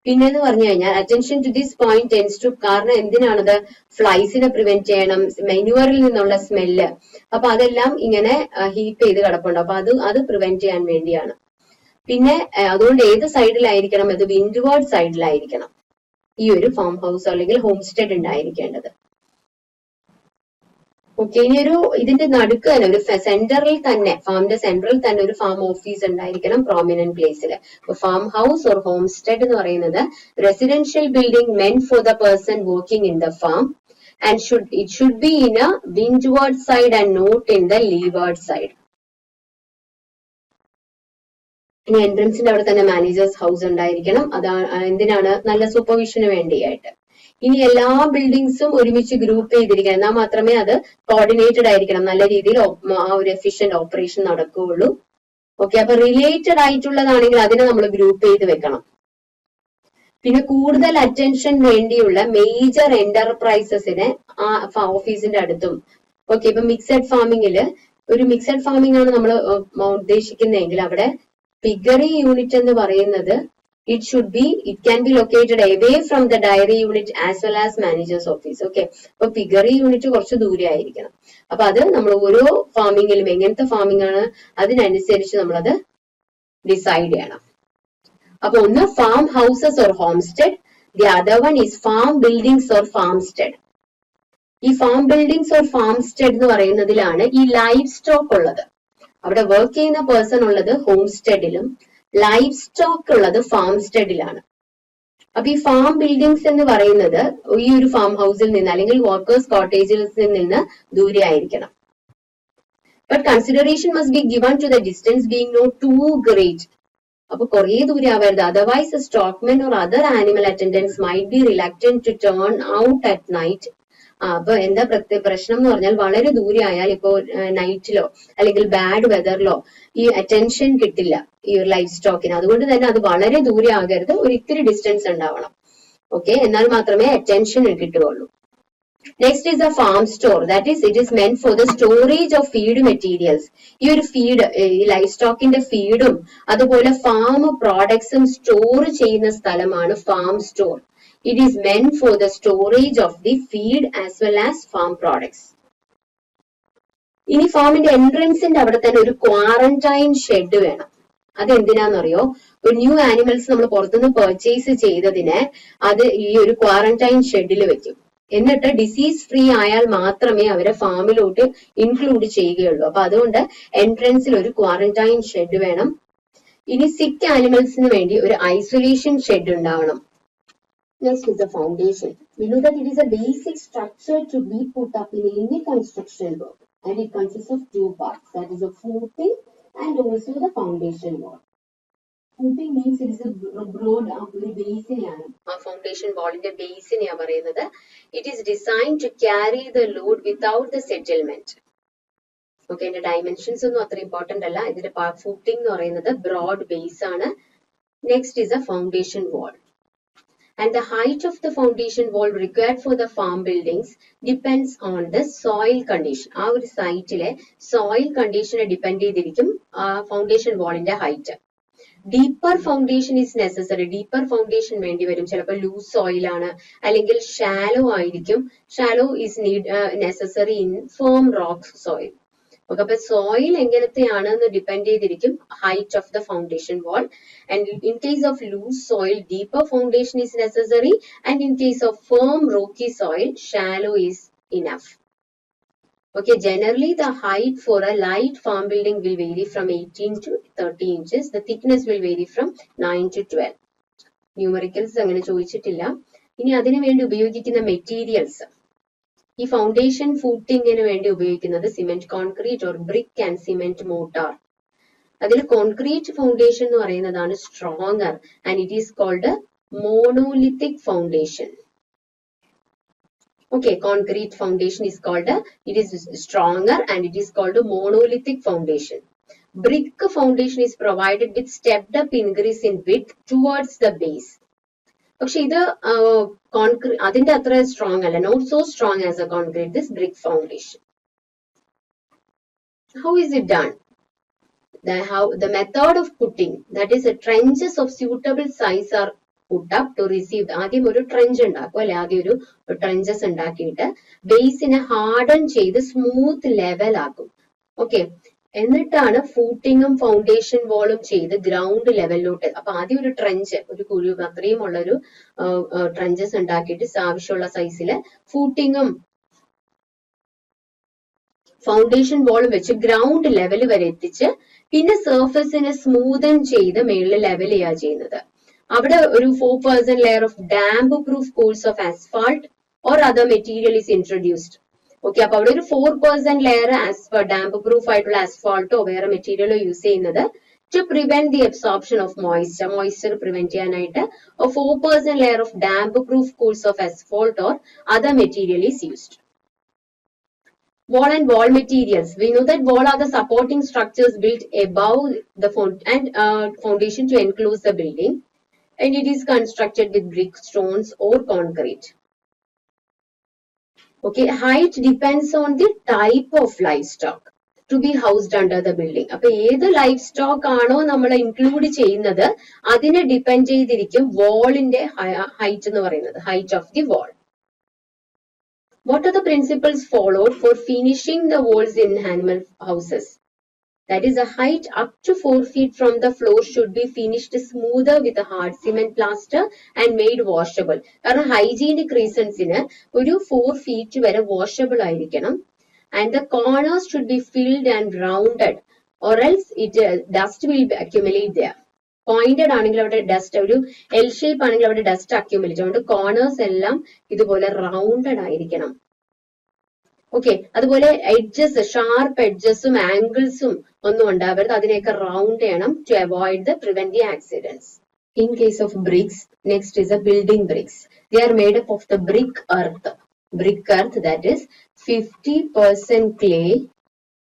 പിന്നെന്ന് പറഞ്ഞു കഴിഞ്ഞാൽ attention to this point tense to, കാരണം എന്തിനാണത്? ഫ്ലൈസിനെ പ്രിവെന്റ് ചെയ്യണം, മെനുവറിൽ നിന്നുള്ള സ്മെല്ല്, അപ്പൊ അതെല്ലാം ഇങ്ങനെ ഹീപ്പ് ചെയ്ത് കിടപ്പുണ്ട്, അപ്പൊ അത് പ്രിവെന്റ് ചെയ്യാൻ വേണ്ടിയാണ്. പിന്നെ അതുകൊണ്ട് ഏത് സൈഡിലായിരിക്കണം? അത് വിൻഡ്വേർഡ് സൈഡിലായിരിക്കണം ഈ ഒരു ഫാം ഹൗസ് അല്ലെങ്കിൽ ഹോം സ്റ്റെഡ് ഉണ്ടായിരിക്കേണ്ടത്. ഓക്കെ, ഇനി ഇതിന്റെ നടുക്ക് തന്നെ ഒരു സെന്ററിൽ തന്നെ, ഫാമിന്റെ സെന്ററിൽ തന്നെ ഒരു ഫാം ഓഫീസ് ഉണ്ടായിരിക്കണം പ്രോമിനന്റ് പ്ലേസിൽ. ഫാം ഹൗസ് ഓർ ഹോം സ്റ്റെഡ് എന്ന് പറയുന്നത് residential building മെന്റ് for the person working in the farm and it should be in a windward side and not in the leeward side. ഇനി എൻട്രൻസിന്റെ അവിടെ തന്നെ മാനേജേഴ്സ് ഹൗസ് ഉണ്ടായിരിക്കണം. എന്തിനാണ്? നല്ല സൂപ്പർവിഷന് വേണ്ടിയായിട്ട്. ഇനി എല്ലാ ബിൽഡിങ്സും ഒരുമിച്ച് ഗ്രൂപ്പ് ചെയ്തിരിക്കണം, എന്നാൽ മാത്രമേ അത് കോർഡിനേറ്റഡ് ആയിരിക്കണം, നല്ല രീതിയിൽ ആ ഒരു എഫിഷ്യന്റ് ഓപ്പറേഷൻ നടക്കുകയുള്ളൂ. ഓക്കെ, അപ്പൊ റിലേറ്റഡ് ആയിട്ടുള്ളതാണെങ്കിൽ അതിനെ നമ്മൾ ഗ്രൂപ്പ് ചെയ്ത് വെക്കണം. പിന്നെ കൂടുതൽ അറ്റൻഷൻ വേണ്ടിയുള്ള മേജർ എന്റർപ്രൈസസിനെ ആ ഓഫീസിന്റെ അടുത്തും. ഓക്കെ, ഇപ്പൊ മിക്സഡ് ഫാമിങ്ങില് ഒരു മിക്സഡ് ഫാമിംഗ് ആണ് നമ്മൾ ഉദ്ദേശിക്കുന്നതെങ്കിൽ അവിടെ പിഗറി യൂണിറ്റ് എന്ന് പറയുന്നത് it can be located away from the dairy unit as well as manager's office. Okay, അപ്പൊ പിഗറി യൂണിറ്റ് കുറച്ച് ദൂരെ ആയിരിക്കണം. അപ്പൊ അത് നമ്മൾ ഓരോ ഫാമിങ്ങിലും എങ്ങനത്തെ ഫാമിംഗ് ആണ് അതിനനുസരിച്ച് നമ്മളത് ഡിസൈഡ് ചെയ്യണം. അപ്പൊ ഒന്ന് farm houses or homestead, the other one is farm buildings or farmstead. ഈ ഫാം ബിൽഡിംഗ്സ് ഓർ ഫാംസ്റ്റെഡ് എന്ന് പറയുന്നതിലാണ് ഈ ലൈഫ് സ്റ്റോക്ക് ഉള്ളത്. അവിടെ വർക്ക് ചെയ്യുന്ന പേഴ്സൺ ഉള്ളത് ഹോംസ്റ്റെഡിലും ലൈഫ് സ്റ്റോക്ക് ഉള്ളത് ഫാംസ്റ്റെഡിലാണ്. അപ്പൊ ഈ ഫാം ബിൽഡിംഗ്സ് എന്ന് പറയുന്നത് ഈ ഒരു ഫാം ഹൗസിൽ നിന്ന് അല്ലെങ്കിൽ വർക്കേഴ്സ് കോട്ടേജിൽ നിന്ന് ദൂരെ ആയിരിക്കണം. But consideration must be given to the distance being not too great. അപ്പൊ കുറെ ദൂരെ ആവരുത്. Otherwise stockmen or other animal attendants might be reluctant to turn out at night. അപ്പൊ എന്താ പ്രശ്നം എന്ന് പറഞ്ഞാൽ വളരെ ദൂരെ ആയാൽ ഇപ്പോ നൈറ്റിലോ അല്ലെങ്കിൽ ബാഡ് വെതറിലോ ഈ അറ്റൻഷൻ കിട്ടില്ല ഈ ഒരു ലൈഫ് സ്റ്റോക്കിന്. അതുകൊണ്ട് തന്നെ അത് വളരെ ദൂരെ ആകരുത്, ഒരിത്തിരി ഡിസ്റ്റൻസ് ഉണ്ടാവണം. ഓക്കെ, എന്നാൽ മാത്രമേ അറ്റൻഷൻ കിട്ടുകയുള്ളൂ. Next is a farm store. That is, it is meant for the storage of feed materials. ഈ ഒരു ഫീഡ്, ഈ ലൈഫ് സ്റ്റോക്കിന്റെ ഫീഡും അതുപോലെ ഫാം പ്രോഡക്ട്സും സ്റ്റോർ ചെയ്യുന്ന സ്ഥലമാണ് farm store. It is meant for the storage of the feed as well as farm products. ഇനി ഫാമിന്റെ എൻട്രൻസിന്റെ അവിടെ തന്നെ ഒരു ക്വാറന്റൈൻ ഷെഡ് വേണം. അതെന്തിനാന്നറിയോ? ഒരു ന്യൂ ആനിമൽസ് നമ്മൾ പുറത്തുനിന്ന് പർച്ചേസ് ചെയ്തതിന് അത് ഈ ഒരു ക്വാറന്റൈൻ ഷെഡിൽ വെക്കും. എന്നിട്ട് ഡിസീസ് ഫ്രീ ആയാൽ മാത്രമേ അവരെ ഫാമിലോട്ട് ഇൻക്ലൂഡ് ചെയ്യുകയുള്ളൂ. അപ്പൊ അതുകൊണ്ട് എൻട്രൻസിൽ ഒരു ക്വാറന്റൈൻ ഷെഡ് വേണം. ഇനി സിക്ക് ആനിമൽസിന് വേണ്ടി ഒരു ഐസൊലേഷൻ ഷെഡ് ഉണ്ടാവണം. Next is the foundation. We know that it is a basic structure to be put up in any construction work, and it consists of two parts. That is the footing and also the foundation wall. Footing means it is a broad ഒരു ബേസിനെയാണ്, ആ foundation വാളിന്റെ ബേസിനെയാണ് പറയുന്നത്. It is design to carry the load without the settlement. Okay, ഇതിന്റെ dimensions ഒന്നും അത്ര important അല്ല. ഇതിന്റെ ഫൂട്ടിംഗ് എന്ന് പറയുന്നത് ബ്രോഡ് ബേസ് ആണ്. Next is a foundation wall. And the height of the foundation wall required for the farm buildings depends on the soil condition. ആ ഒരു സൈറ്റിലെ സോയിൽ കണ്ടീഷനെ ഡിപ്പെൻഡ് ചെയ്തിരിക്കും ആ ഫൗണ്ടേഷൻ വാളിന്റെ height. Deeper foundation is necessary. Deeper foundation വേണ്ടി വരും. ചിലപ്പോൾ loose soil ആണ്, അല്ലെങ്കിൽ ഷാലോ ആയിരിക്കും. Shallow is necessary in firm rock soil. Okay, അപ്പൊ സോയിൽ എങ്ങനത്തെയാണെന്ന് ഡിപ്പെൻഡ് ചെയ്തിരിക്കും height of the foundation wall. And in case of loose soil deeper foundation is necessary, and in case of firm rocky soil shallow is enough. Okay, generally the height for a light farm building will vary from 18 to 30 inches. The thickness will vary from 9 to 12. Numericals അങ്ങനെ ചോദിച്ചിട്ടില്ല. ഇനി അതിനു വേണ്ടി ഉപയോഗിക്കുന്ന materials, ഈ foundation ഫൂട്ടിങ്ങിന് വേണ്ടി ഉപയോഗിക്കുന്നത് cement concrete or brick and cement mortar. അതിൽ കോൺക്രീറ്റ് ഫൗണ്ടേഷൻ എന്ന് പറയുന്നതാണ് stronger and it is called monolithic foundation. Okay, concrete foundation is called it is stronger and it is called a monolithic foundation. Brick foundation is provided with stepped up increase in width towards the base. പക്ഷെ ഇത് concrete അതിന്റെ അത്ര strong അല്ല, not so strong as a concrete this brick foundation. How is it done? The method of putting, that is trenches of suitable size are put up to receive. ആദ്യം ഒരു trench ഉണ്ടാക്കും അല്ലെ, ആദ്യം ഒരു trenches ഉണ്ടാക്കിയിട്ട് ബേസിനെ harden ചെയ്ത് smooth level ആക്കും. Okay, എന്നിട്ടാണ് ഫൂട്ടിങ്ങും ഫൗണ്ടേഷൻ വാളും ചെയ്ത് ഗ്രൗണ്ട് ലെവലിലോട്ട്. അപ്പൊ ആദ്യം ഒരു ട്രെഞ്ച്, ഒരു കുഴി അത്രയും ഉള്ള ഒരു ട്രെഞ്ചസ് ഉണ്ടാക്കിയിട്ട് ആവശ്യമുള്ള സൈസില് ഫൂട്ടിങ്ങും ഫൗണ്ടേഷൻ വാൾ വെച്ച് ഗ്രൗണ്ട് ലെവൽ വരെ എത്തിച്ച് പിന്നെ സർഫസിനെ സ്മൂതൻ ചെയ്ത് മേളിൽ ലെവൽ ചെയ്യുക ചെയ്യുന്നത്. അവിടെ ഒരു 4% layer of damp proof course of asphalt or other material is introduced. Okay, അപ്പൊ അവിടെ ഒരു 4% ലെയർ ഡാമ്പ് പ്രൂഫ് ആയിട്ടുള്ള ആസ്ഫാൾട്ടോ വേറെ മെറ്റീരിയലോ യൂസ് ചെയ്യുന്നത് to prevent the absorption of moisture prevent ചെയ്യാനായിട്ട് a 4% layer of damp proof course of asphalt or other material is used. Wall and wall materials. We know that wall are the supporting structures built above the foundation to enclose the building, and it is constructed with brick, stones or concrete. Okay, height depends on the type of livestock to be housed under the building. അപ്പൊ ഏത് life stock ആണോ നമ്മൾ include ചെയ്യുന്നത് അതിനെ depend ചെയ്തിരിക്കും വാളിന്റെ height എന്ന് പറയുന്നത്, height of the wall. What are the principles followed for finishing the walls in animal houses? That is, a height up to 4 feet from the floor should be finished smoother with a hard cement plaster and made washable. കാരണം hygienic റീസൺസിന് ഒരു 4 feet വരെ washable ആയിരിക്കണം. And the corners should be filled and rounded or else dust will accumulate there. Pointed ആണെങ്കിൽ അവിടെ dust, ഒരു L shape ആണെങ്കിൽ അവിടെ dust accumulate. അതുകൊണ്ട് കോർണേഴ്സ് എല്ലാം ഇതുപോലെ റൗണ്ടഡ് ആയിരിക്കണം. ഓക്കെ, അതുപോലെ എഡ്ജസ്, ഷാർപ്പ് എഡ്ജസും ആംഗിൾസും ഒന്നും ഉണ്ടാവരുത്, അതിനെയൊക്കെ റൗണ്ട് ചെയ്യണം to avoid the prevent the accidents. In case of bricks, next is a building bricks. They are made up of the brick earth, that is 50% clay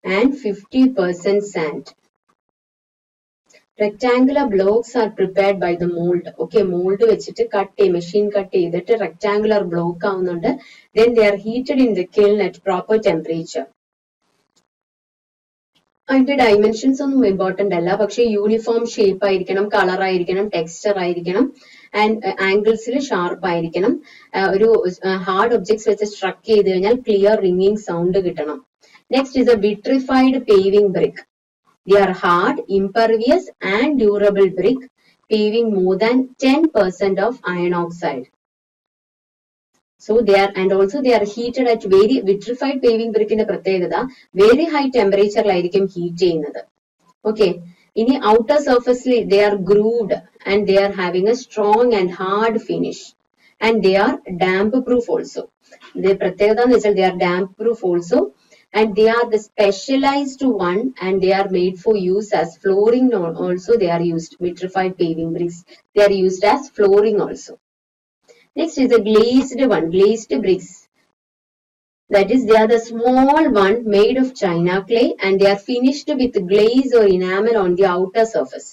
and 50% sand. Rectangular blocks are prepared by the mold. Okay, mold വെച്ചിട്ട് machine cut ചെയ്തിട്ട് rectangular block ആവുന്നുണ്ട്. Then they are heated in the kiln at proper temperature. അതിന്റെ dimensions ഒന്നും important അല്ല, പക്ഷെ uniform shape ആയിരിക്കണം, colour ആയിരിക്കണം, texture ആയിരിക്കണം, ആൻഡ് ആംഗിൾസിൽ ഷാർപ്പ് ആയിരിക്കണം. ഒരു ഹാർഡ് ഒബ്ജക്ട്സ് വെച്ച് സ്ട്രക്ക് ചെയ്ത് കഴിഞ്ഞാൽ ക്ലിയർ റിംഗിങ് സൗണ്ട് കിട്ടണം. Next is A vitrified paving brick. They are hard, impervious and durable brick, paving more than 10% of iron oxide. So they are heated at very vitrified paving brick in the pratyekada very high temperature ലായിരിക്കും heat ചെയ്യുന്നത്. Okay, in the outer surface they are grooved and they are having a strong and hard finish, and they are damp proof also. The pratyekada എന്ന് വെച്ചാൽ they are damp proof also, and they are the specialized one, and they are made for use as flooring also. They are used, vitrified paving bricks, they are used as flooring also. Next is the glazed one, glazed bricks. That is, they are the small one made of china clay, and they are finished with glaze or enamel on the outer surface.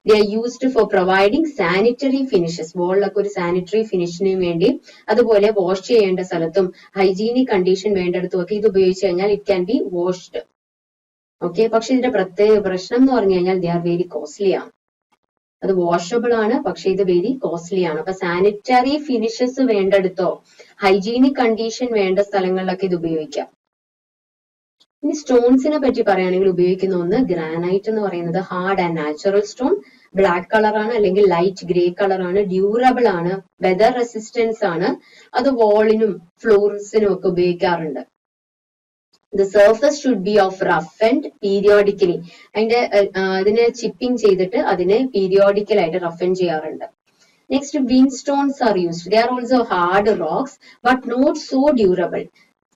They are used for providing sanitary finishes. വാളിലൊക്കെ ഒരു sanitary ഫിനിഷിന് വേണ്ടി, അതുപോലെ wash ചെയ്യേണ്ട സ്ഥലത്തും hygienic condition വേണ്ടിടത്തും ഒക്കെ ഇത് ഉപയോഗിച്ച് കഴിഞ്ഞാൽ it can B washed. Okay, പക്ഷെ ഇതിന്റെ പ്രശ്നം എന്ന് പറഞ്ഞു കഴിഞ്ഞാൽ ദേ ആർ വെരി കോസ്റ്റ്ലി ആണ്. അത് വാഷബിൾ ആണ്, പക്ഷെ ഇത് വെരി കോസ്റ്റ്ലി ആണ്. അപ്പൊ സാനിറ്ററി ഫിനിഷസ് വേണ്ടെടുത്തോ ഹൈജീനിക് കണ്ടീഷൻ വേണ്ട സ്ഥലങ്ങളിലൊക്കെ ഇത് ഉപയോഗിക്കാം. ഇനി സ്റ്റോൺസിനെ പറ്റി പറയുകയാണെങ്കിൽ ഉപയോഗിക്കുന്ന ഒന്ന് ഗ്രാനൈറ്റ് എന്ന് പറയുന്നത് hard and natural stone. Black കളറാണ് അല്ലെങ്കിൽ ലൈറ്റ് ഗ്രേ കളറാണ്, ഡ്യൂറബിൾ ആണ്, വെതർ റെസിസ്റ്റൻസ് ആണ്. അത് വാളിനും ഫ്ലോർസിനും ഒക്കെ ഉപയോഗിക്കാറുണ്ട്. The surface should be of roughened periodically. അതിനെ ചിപ്പിംഗ് ചെയ്തിട്ട് അതിനെ പീരിയോഡിക്കൽ ആയിട്ട് റഫൻ ചെയ്യാറുണ്ട്. Next whinstones are used. They are also hard rocks but not so durable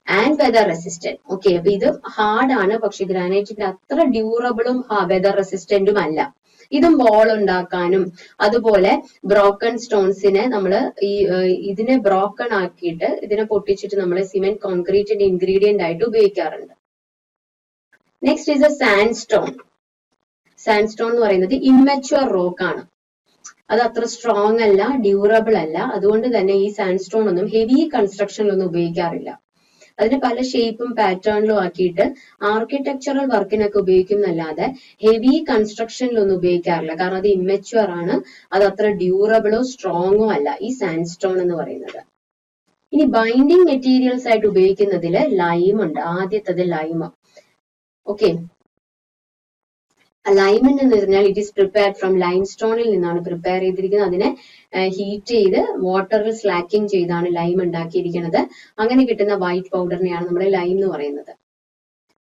and weather resistant. Okay, അപ്പൊ ഇത് ഹാർഡ് ആണ്, പക്ഷെ ഗ്രാനൈറ്റിന്റെ അത്ര ഡ്യൂറബിളും വെതർ റെസിസ്റ്റന്റും അല്ല. ഇതും വാൾ ഉണ്ടാക്കാനും അതുപോലെ ബ്രോക്കൺ സ്റ്റോൺസിനെ നമ്മൾ ഇതിനെ ബ്രോക്കൺ ആക്കിയിട്ട് ഇതിനെ പൊട്ടിച്ചിട്ട് നമ്മൾ സിമെന്റ് കോൺക്രീറ്റിന്റെ ഇൻഗ്രീഡിയന്റ് ആയിട്ട് ഉപയോഗിക്കാറുണ്ട്. Next is A sandstone. Sandstone എന്ന് പറയുന്നത് ഇമ്മച്വർ റോക്ക് ആണ്. അത് അത്ര സ്ട്രോങ് അല്ല, ഡ്യൂറബിൾ അല്ല. അതുകൊണ്ട് തന്നെ ഈ സാൻഡ്സ്റ്റോൺ ഒന്നും ഹെവി കൺസ്ട്രക്ഷനിലൊന്നും ഉപയോഗിക്കാറില്ല. അതിന് പല ഷേപ്പും പാറ്റേണിലും ആക്കിയിട്ട് ആർക്കിടെക്ചറൽ വർക്കിനൊക്കെ ഉപയോഗിക്കുന്നല്ലാതെ ഹെവി കൺസ്ട്രക്ഷനിലൊന്നും ഉപയോഗിക്കാറില്ല. കാരണം അത് ഇമ്മച്വർ ആണ്, അത് അത്ര ഡ്യൂറബിളോ സ്ട്രോങ്ങോ അല്ല ഈ സാൻഡ്സ്റ്റോൺ എന്ന് പറയുന്നത്. ഇനി ബൈൻഡിങ് മെറ്റീരിയൽസ് ആയിട്ട് ഉപയോഗിക്കുന്നതിൽ ലൈം ഉണ്ട്. ആദ്യത്തത് ലൈം. ഓക്കെ, ലൈമൻ എന്ന് പറഞ്ഞാൽ ഇറ്റ് ഈസ് പ്രിപ്പയർഡ് ഫ്രം ലൈംസ്റ്റോണിൽ നിന്നാണ് പ്രിപ്പയർ ചെയ്തിരിക്കുന്നത്. അതിനെ ഹീറ്റ് ചെയ്ത് വാട്ടറിൽ സ്ലാക്കിംഗ് ചെയ്താണ് ലൈം ഉണ്ടാക്കിയിരിക്കുന്നത്. അങ്ങനെ കിട്ടുന്ന വൈറ്റ് പൗഡറിനെയാണ് നമ്മൾ ലൈം എന്ന് പറയുന്നത്.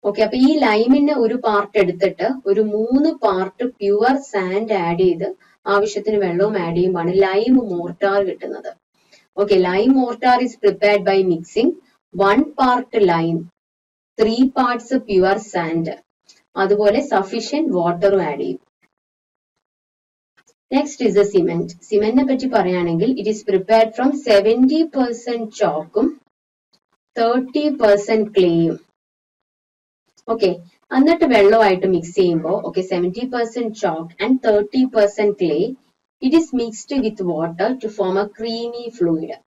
ഓക്കെ, അപ്പൊ ഈ ലൈമിന് ഒരു പാർട്ട് എടുത്തിട്ട് ഒരു 3 പാർട്ട് പ്യുവർ സാൻഡ് ആഡ് ചെയ്ത് ആവശ്യത്തിന് വെള്ളവും ആഡ് ചെയ്യുമ്പോഴാണ് ലൈം മോർട്ടാർ കിട്ടുന്നത്. Okay, lime mortar is prepared by mixing 1 part lime 3 parts pure sand, അതുപോലെ സഫീഷ്യന്റ് വാട്ടറും ആഡ് ചെയ്യും. Next is a cement. സിമെന്റിനെ പറ്റി പറയുകയാണെങ്കിൽ ഇറ്റ് ഈസ് പ്രിപ്പയർഡ് ഫ്രം 70% ചോക്കും 30% ക്ലേയും. ഓക്കെ, എന്നിട്ട് വെള്ളമായിട്ട് മിക്സ് ചെയ്യുമ്പോൾ okay 70% chalk and 30% clay, it is mixed with water to form a creamy fluid.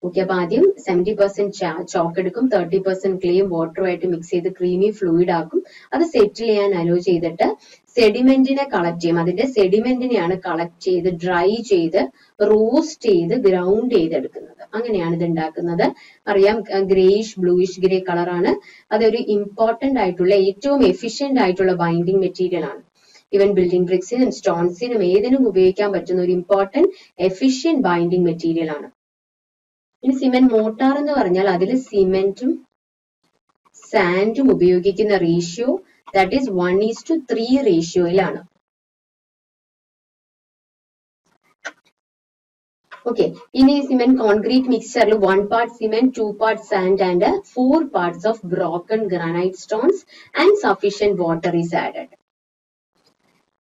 Okay, അപ്പൊ ആദ്യം 70% ചോക്ക് എടുക്കും, 30% ക്ലേയും വാട്ടറുമായിട്ട് മിക്സ് ചെയ്ത് ക്രീമി ഫ്ലൂയിഡ് ആക്കും. അത് സെറ്റിൽ ചെയ്യാൻ അലോ ചെയ്തിട്ട് സെഡിമെന്റിനെ കളക്ട് ചെയ്യും. അതിന്റെ സെഡിമെന്റിനെയാണ് കളക്ട് ചെയ്ത് ഡ്രൈ ചെയ്ത് റോസ്റ്റ് ചെയ്ത് ഗ്രൗണ്ട് ചെയ്തെടുക്കുന്നത്. അങ്ങനെയാണ് ഇത് ഉണ്ടാക്കുന്നത്. അറിയാം, ഗ്രേയിഷ് ബ്ലൂയിഷ് ഗ്രേ കളറാണ്. അതൊരു ഇമ്പോർട്ടന്റ് ആയിട്ടുള്ള ഏറ്റവും എഫിഷ്യന്റ് ആയിട്ടുള്ള ബൈൻഡിങ് മെറ്റീരിയൽ ആണ്. ഈവൻ ബിൽഡിംഗ് ബ്രിക്സിനും സ്റ്റോൺസിനും ഏതിനും ഉപയോഗിക്കാൻ പറ്റുന്ന ഒരു ഇമ്പോർട്ടന്റ് എഫിഷ്യന്റ് ബൈൻഡിങ് മെറ്റീരിയൽ ആണ്. ഇനി സിമെന്റ് മോർട്ടാർ എന്ന് പറഞ്ഞാൽ അതിൽ സിമെന്റും സാൻഡും ഉപയോഗിക്കുന്ന റേഷ്യോ ദാറ്റ് ഈസ് 1:3 റേഷ്യോയിലാണ്. ഓക്കെ, ഇനി സിമെന്റ് കോൺക്രീറ്റ് മിക്സ്ചറിൽ 1 part cement 2 part sand and 4 parts of broken granite stones and sufficient water is added.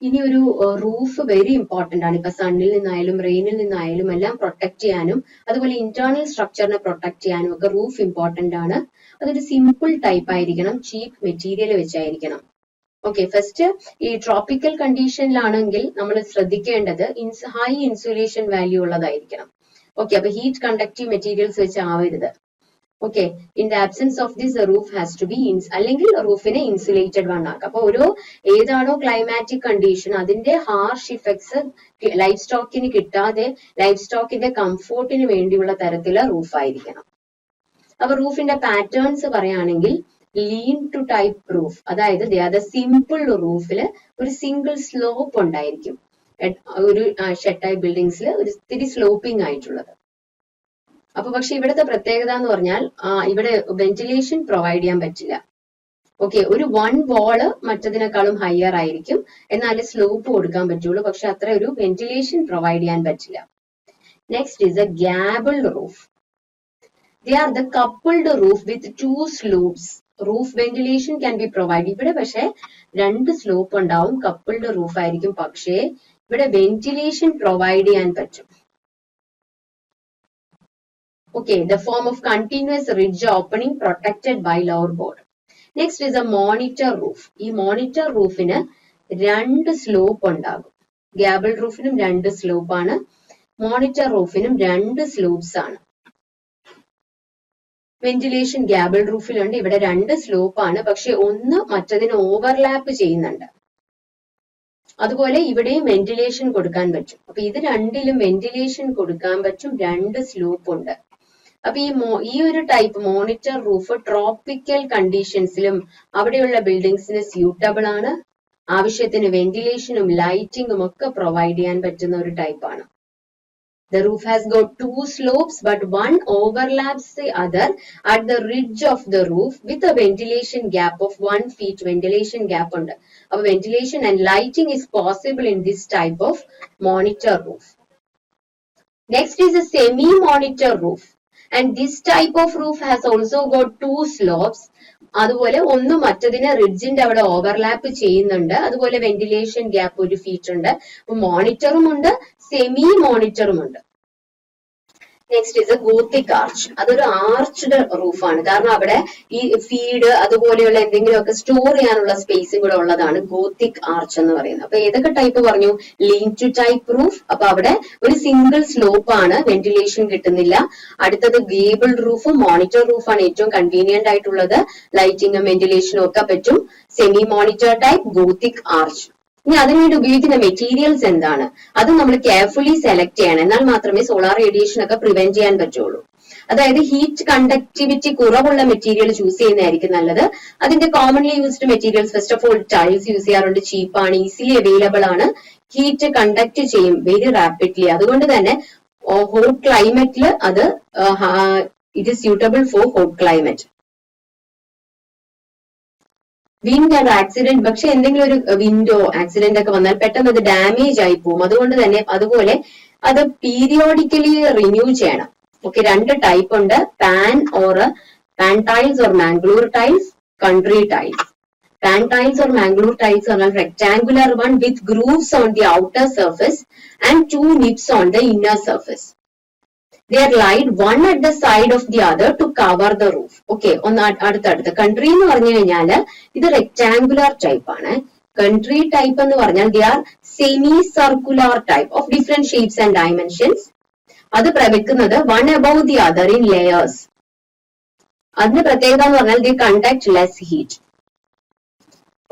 ഇനി ഒരു റൂഫ് വെരി ഇമ്പോർട്ടന്റ് ആണ്. ഇപ്പൊ സണ്ണിൽ നിന്നായാലും റെയിനിൽ നിന്നായാലും എല്ലാം പ്രൊട്ടക്ട് ചെയ്യാനും അതുപോലെ ഇന്റേണൽ സ്ട്രക്ചറിനെ പ്രൊട്ടക്ട് ചെയ്യാനും ഒക്കെ റൂഫ് ഇമ്പോർട്ടന്റ് ആണ്. അതൊരു സിമ്പിൾ ടൈപ്പ് ആയിരിക്കണം, ചീപ്പ് മെറ്റീരിയൽ വെച്ചായിരിക്കണം. ഓക്കെ, ഫസ്റ്റ് ഈ ട്രോപ്പിക്കൽ കണ്ടീഷനിലാണെങ്കിൽ നമ്മൾ ശ്രദ്ധിക്കേണ്ടത് ഹൈ ഇൻസുലേഷൻ വാല്യൂ ഉള്ളതായിരിക്കണം. ഓക്കെ, അപ്പൊ ഹീറ്റ് കണ്ടക്റ്റീവ് മെറ്റീരിയൽസ് വെച്ച് ആവരുത്. Okay, in the absence of this roof has to be അല്ലെങ്കിൽ റൂഫിനെ ഇൻസുലേറ്റഡ് വൺ ആക്കുക. അപ്പൊ ഓരോ ഏതാണോ ക്ലൈമാറ്റിക് കണ്ടീഷൻ അതിന്റെ ഹാർഷ് ഇഫക്ട്സ് ലൈഫ് സ്റ്റോക്കിന് കിട്ടാതെ ലൈഫ് സ്റ്റോക്കിന്റെ കംഫോർട്ടിന് വേണ്ടിയുള്ള തരത്തിലുള്ള റൂഫ് ആയിരിക്കണം. അപ്പൊ റൂഫിന്റെ പാറ്റേൺസ് പറയുകയാണെങ്കിൽ ലീൻ ടു ടൈപ്പ് റൂഫ്, അതായത് സിമ്പിൾ റൂഫിൽ ഒരു സിംഗിൾ സ്ലോപ്പ് ഉണ്ടായിരിക്കും. ഒരു ഷെഡ് ടൈപ്പ് ബിൽഡിങ്സിൽ ഒരു ഇത്തിരി സ്ലോപ്പിംഗ് ആയിട്ടുള്ളത്. അപ്പൊ പക്ഷെ ഇവിടുത്തെ പ്രത്യേകത എന്ന് പറഞ്ഞാൽ ഇവിടെ വെന്റിലേഷൻ പ്രൊവൈഡ് ചെയ്യാൻ പറ്റില്ല. ഓക്കെ, ഒരു 1 വാള് മറ്റതിനേക്കാളും ഹയർ ആയിരിക്കും, എന്നാലേ സ്ലോപ്പ് കൊടുക്കാൻ പറ്റുള്ളൂ. പക്ഷെ അത്ര ഒരു വെന്റിലേഷൻ പ്രൊവൈഡ് ചെയ്യാൻ പറ്റില്ല. Next is a gabled roof. They are the coupled roof with 2 slopes. Roof ventilation can be provide. ഇവിടെ പക്ഷെ 2 സ്ലോപ്പ് ഉണ്ടാവും, കപ്പിൾഡ് റൂഫ് ആയിരിക്കും. പക്ഷേ ഇവിടെ വെന്റിലേഷൻ പ്രൊവൈഡ് ചെയ്യാൻ പറ്റും. Okay, the form of continuous ridge opening protected by lower board. Next is a monitor roof. ഈ monitor roofന് 2 slope ഉണ്ടാകും. ഗാബിൾ റൂഫിനും 2 സ്ലോപ്പ് ആണ്, മോണിറ്റർ റൂഫിനും 2 സ്ലോപ്സ് ആണ്. വെന്റിലേഷൻ ഗാബിൾ റൂഫിലുണ്ട്, ഇവിടെ 2 സ്ലോപ്പ് ആണ്, പക്ഷെ ഒന്ന് മറ്റതിന് ഓവർലാപ്പ് ചെയ്യുന്നുണ്ട്. അതുപോലെ ഇവിടെയും വെന്റിലേഷൻ കൊടുക്കാൻ പറ്റും. അപ്പൊ ഇത് രണ്ടിലും വെന്റിലേഷൻ കൊടുക്കാൻ പറ്റും, 2 സ്ലോപ്പ് ഉണ്ട്. അപ്പൊ ഈ ഒരു ടൈപ്പ് മോണിറ്റർ റൂഫ് ട്രോപ്പിക്കൽ കണ്ടീഷൻസിലും അവിടെയുള്ള ബിൽഡിങ്സിന് സ്യൂട്ടബിൾ ആണ്. ആവശ്യത്തിന് വെന്റിലേഷനും ലൈറ്റിംഗും ഒക്കെ പ്രൊവൈഡ് ചെയ്യാൻ പറ്റുന്ന ഒരു ടൈപ്പാണ്. The roof has got 2 slopes but one overlaps the other at the ridge of the roof with a ventilation gap of 1 feet. Ventilation gap ഉണ്ട്. അപ്പൊ ventilation and lighting is possible in this type of monitor roof. Next is a semi-monitor roof. And this type of roof has also got 2 slopes. അതുപോലെ ഒന്ന് മറ്റതിനെ റിഡ്ജിന്റെ അവിടെ overlap ചെയ്യുന്നുണ്ട്. അതുപോലെ ventilation gap 1 feet ഉണ്ട്. അപ്പൊ മോണിറ്ററും ഉണ്ട്, സെമി മോണിറ്ററും ഉണ്ട്. Next is A Gothic arch. അതൊരു ആർച്ച്ഡ് റൂഫാണ്. കാരണം അവിടെ ഈ ഫീഡ് അതുപോലെയുള്ള എന്തെങ്കിലുമൊക്കെ സ്റ്റോർ ചെയ്യാനുള്ള സ്പേസും കൂടെ ഉള്ളതാണ് ഗോത്തിക് ആർച്ച് എന്ന് പറയുന്നത്. അപ്പൊ ഏതൊക്കെ ടൈപ്പ് പറഞ്ഞു? Lean to type roof. അപ്പൊ അവിടെ ഒരു സിംഗിൾ സ്ലോപ്പ് ആണ്, വെന്റിലേഷൻ കിട്ടുന്നില്ല. അടുത്തത് ഗേബിൾ റൂഫ്, മോണിറ്റർ റൂഫാണ് ഏറ്റവും കൺവീനിയന്റ് ആയിട്ടുള്ളത്, ലൈറ്റിംഗും വെന്റിലേഷനും ഒക്കെ പറ്റും. Semi monitor type, Gothic arch. ഇനി അതിനുവേണ്ടി ഉപയോഗിക്കുന്ന മെറ്റീരിയൽസ് എന്താണ്? അത് നമ്മൾ കെയർഫുള്ളി സെലക്ട് ചെയ്യണം, എന്നാൽ മാത്രമേ സോളാർ റേഡിയേഷൻ ഒക്കെ പ്രിവെന്റ് ചെയ്യാൻ പറ്റുള്ളൂ. അതായത് ഹീറ്റ് കണ്ടക്ടിവിറ്റി കുറവുള്ള മെറ്റീരിയൽ ചൂസ് ചെയ്യുന്നതായിരിക്കും നല്ലത്. അതിന്റെ commonly used materials first of all tiles use ചെയ്യാറുണ്ട്, ചീപ്പാണ്, ഈസിലി അവൈലബിൾ ആണ്, ഹീറ്റ് കണ്ടക്ട് ചെയ്യും വെരി റാപ്പിഡ്ലി. അതുകൊണ്ട് തന്നെ ഹോട്ട് ക്ലൈമറ്റിൽ അത് it is suitable for hot climate. Wind and accident, പക്ഷെ എന്തെങ്കിലും ഒരു വിൻഡോ ആക്സിഡന്റ് ഒക്കെ വന്നാൽ പെട്ടെന്ന് അത് ഡാമേജ് ആയി പോകും. അതുകൊണ്ട് തന്നെ അതുപോലെ അത് പീരിയോഡിക്കലി റിന്യൂ ചെയ്യണം. ഓക്കെ, രണ്ട് ടൈപ്പ് ഉണ്ട്, pan tiles or Mangalore tiles, country tiles. Pan tiles or Mangalore tiles are rectangular one with grooves on the outer surface and two nips on the inner surface. They are laid one at the side of the other to cover the roof. Okay, അടുത്ത country എന്ന് പറഞ്ഞു കഴിഞ്ഞാൽ ഇത് rectangular type ആണ്. Country type എന്ന് പറഞ്ഞാൽ they are semi circular type of different shapes and dimensions. അത് വെക്കുന്നത് one above the other in layers. അതിന്റെ പ്രത്യേകത എന്ന് പറഞ്ഞാൽ they conduct less heat.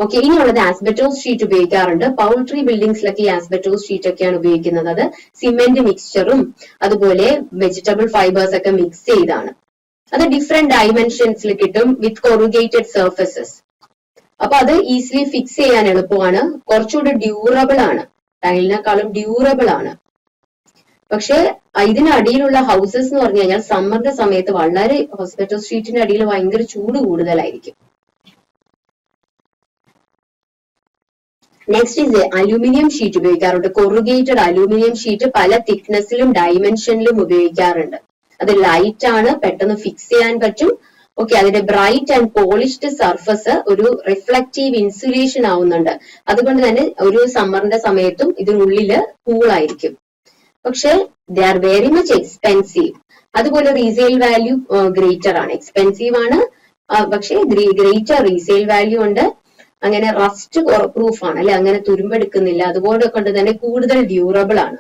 Okay, ഇനിയുള്ളത് ആസ്ബറ്റോസ് ഷീറ്റ് ഉപയോഗിക്കാറുണ്ട്. പൗൾട്രി ബിൽഡിംഗ്സിലൊക്കെ ഈ ആസ്ബറ്റോസ് ഷീറ്റ് ഒക്കെയാണ് ഉപയോഗിക്കുന്നത്. അത് സിമെന്റ് മിക്സ്ചറും അതുപോലെ വെജിറ്റബിൾ ഫൈബേഴ്സ് ഒക്കെ മിക്സ് ചെയ്താണ്. അത് ഡിഫറെന്റ് ഡയമെൻഷൻസിൽ കിട്ടും വിത്ത് കൊറുഗേറ്റഡ് സർഫസസ്. അപ്പൊ അത് ഈസിലി ഫിക്സ് ചെയ്യാൻ എളുപ്പമാണ്, കുറച്ചുകൂടി ഡ്യൂറബിൾ ആണ്, ടൈലിനെക്കാളും ഡ്യൂറബിൾ ആണ്. പക്ഷെ ഇതിനടിയിലുള്ള ഹൗസസ് എന്ന് പറഞ്ഞു കഴിഞ്ഞാൽ സമ്മറിന്റെ സമയത്ത് വളരെ ആസ്ബറ്റോസ് ഷീറ്റിന്റെ അടിയിൽ ഭയങ്കര ചൂട് കൂടുതലായിരിക്കും. നെക്സ്റ്റ് ഇസ് അലൂമിനിയം ഷീറ്റ് ഉപയോഗിക്കാറുണ്ട്. കൊറുഗേറ്റഡ് അലൂമിനിയം ഷീറ്റ് പല തിക്നെസ്സിലും ഡയമെൻഷനിലും ഉപയോഗിക്കാറുണ്ട്. അത് ലൈറ്റ് ആണ്, പെട്ടെന്ന് ഫിക്സ് ചെയ്യാൻ പറ്റും. ഓക്കെ, അതിന്റെ ബ്രൈറ്റ് ആൻഡ് പോളിഷ്ഡ് സർഫസ് ഒരു റിഫ്ലക്റ്റീവ് ഇൻസുലേഷൻ ആവുന്നുണ്ട്. അതുകൊണ്ട് തന്നെ ഒരു സമ്മറിന്റെ സമയത്തും ഇതിനുള്ളില് കൂളായിരിക്കും. പക്ഷെ they are very much expensive. അതുപോലെ റീസെയിൽ വാല്യൂ ഗ്രേറ്റർ ആണ്, എക്സ്പെൻസീവ് ആണ്, പക്ഷെ ഗ്രേറ്റർ റീസെയിൽ വാല്യൂ ഉണ്ട്. അങ്ങനെ റസ്റ്റ് പ്രൂഫ് ആണ് അല്ലെ, അങ്ങനെ തുരുമ്പെടുക്കുന്നില്ല. അതുപോലെ കൊണ്ട് തന്നെ കൂടുതൽ ഡ്യൂറബിൾ ആണ്.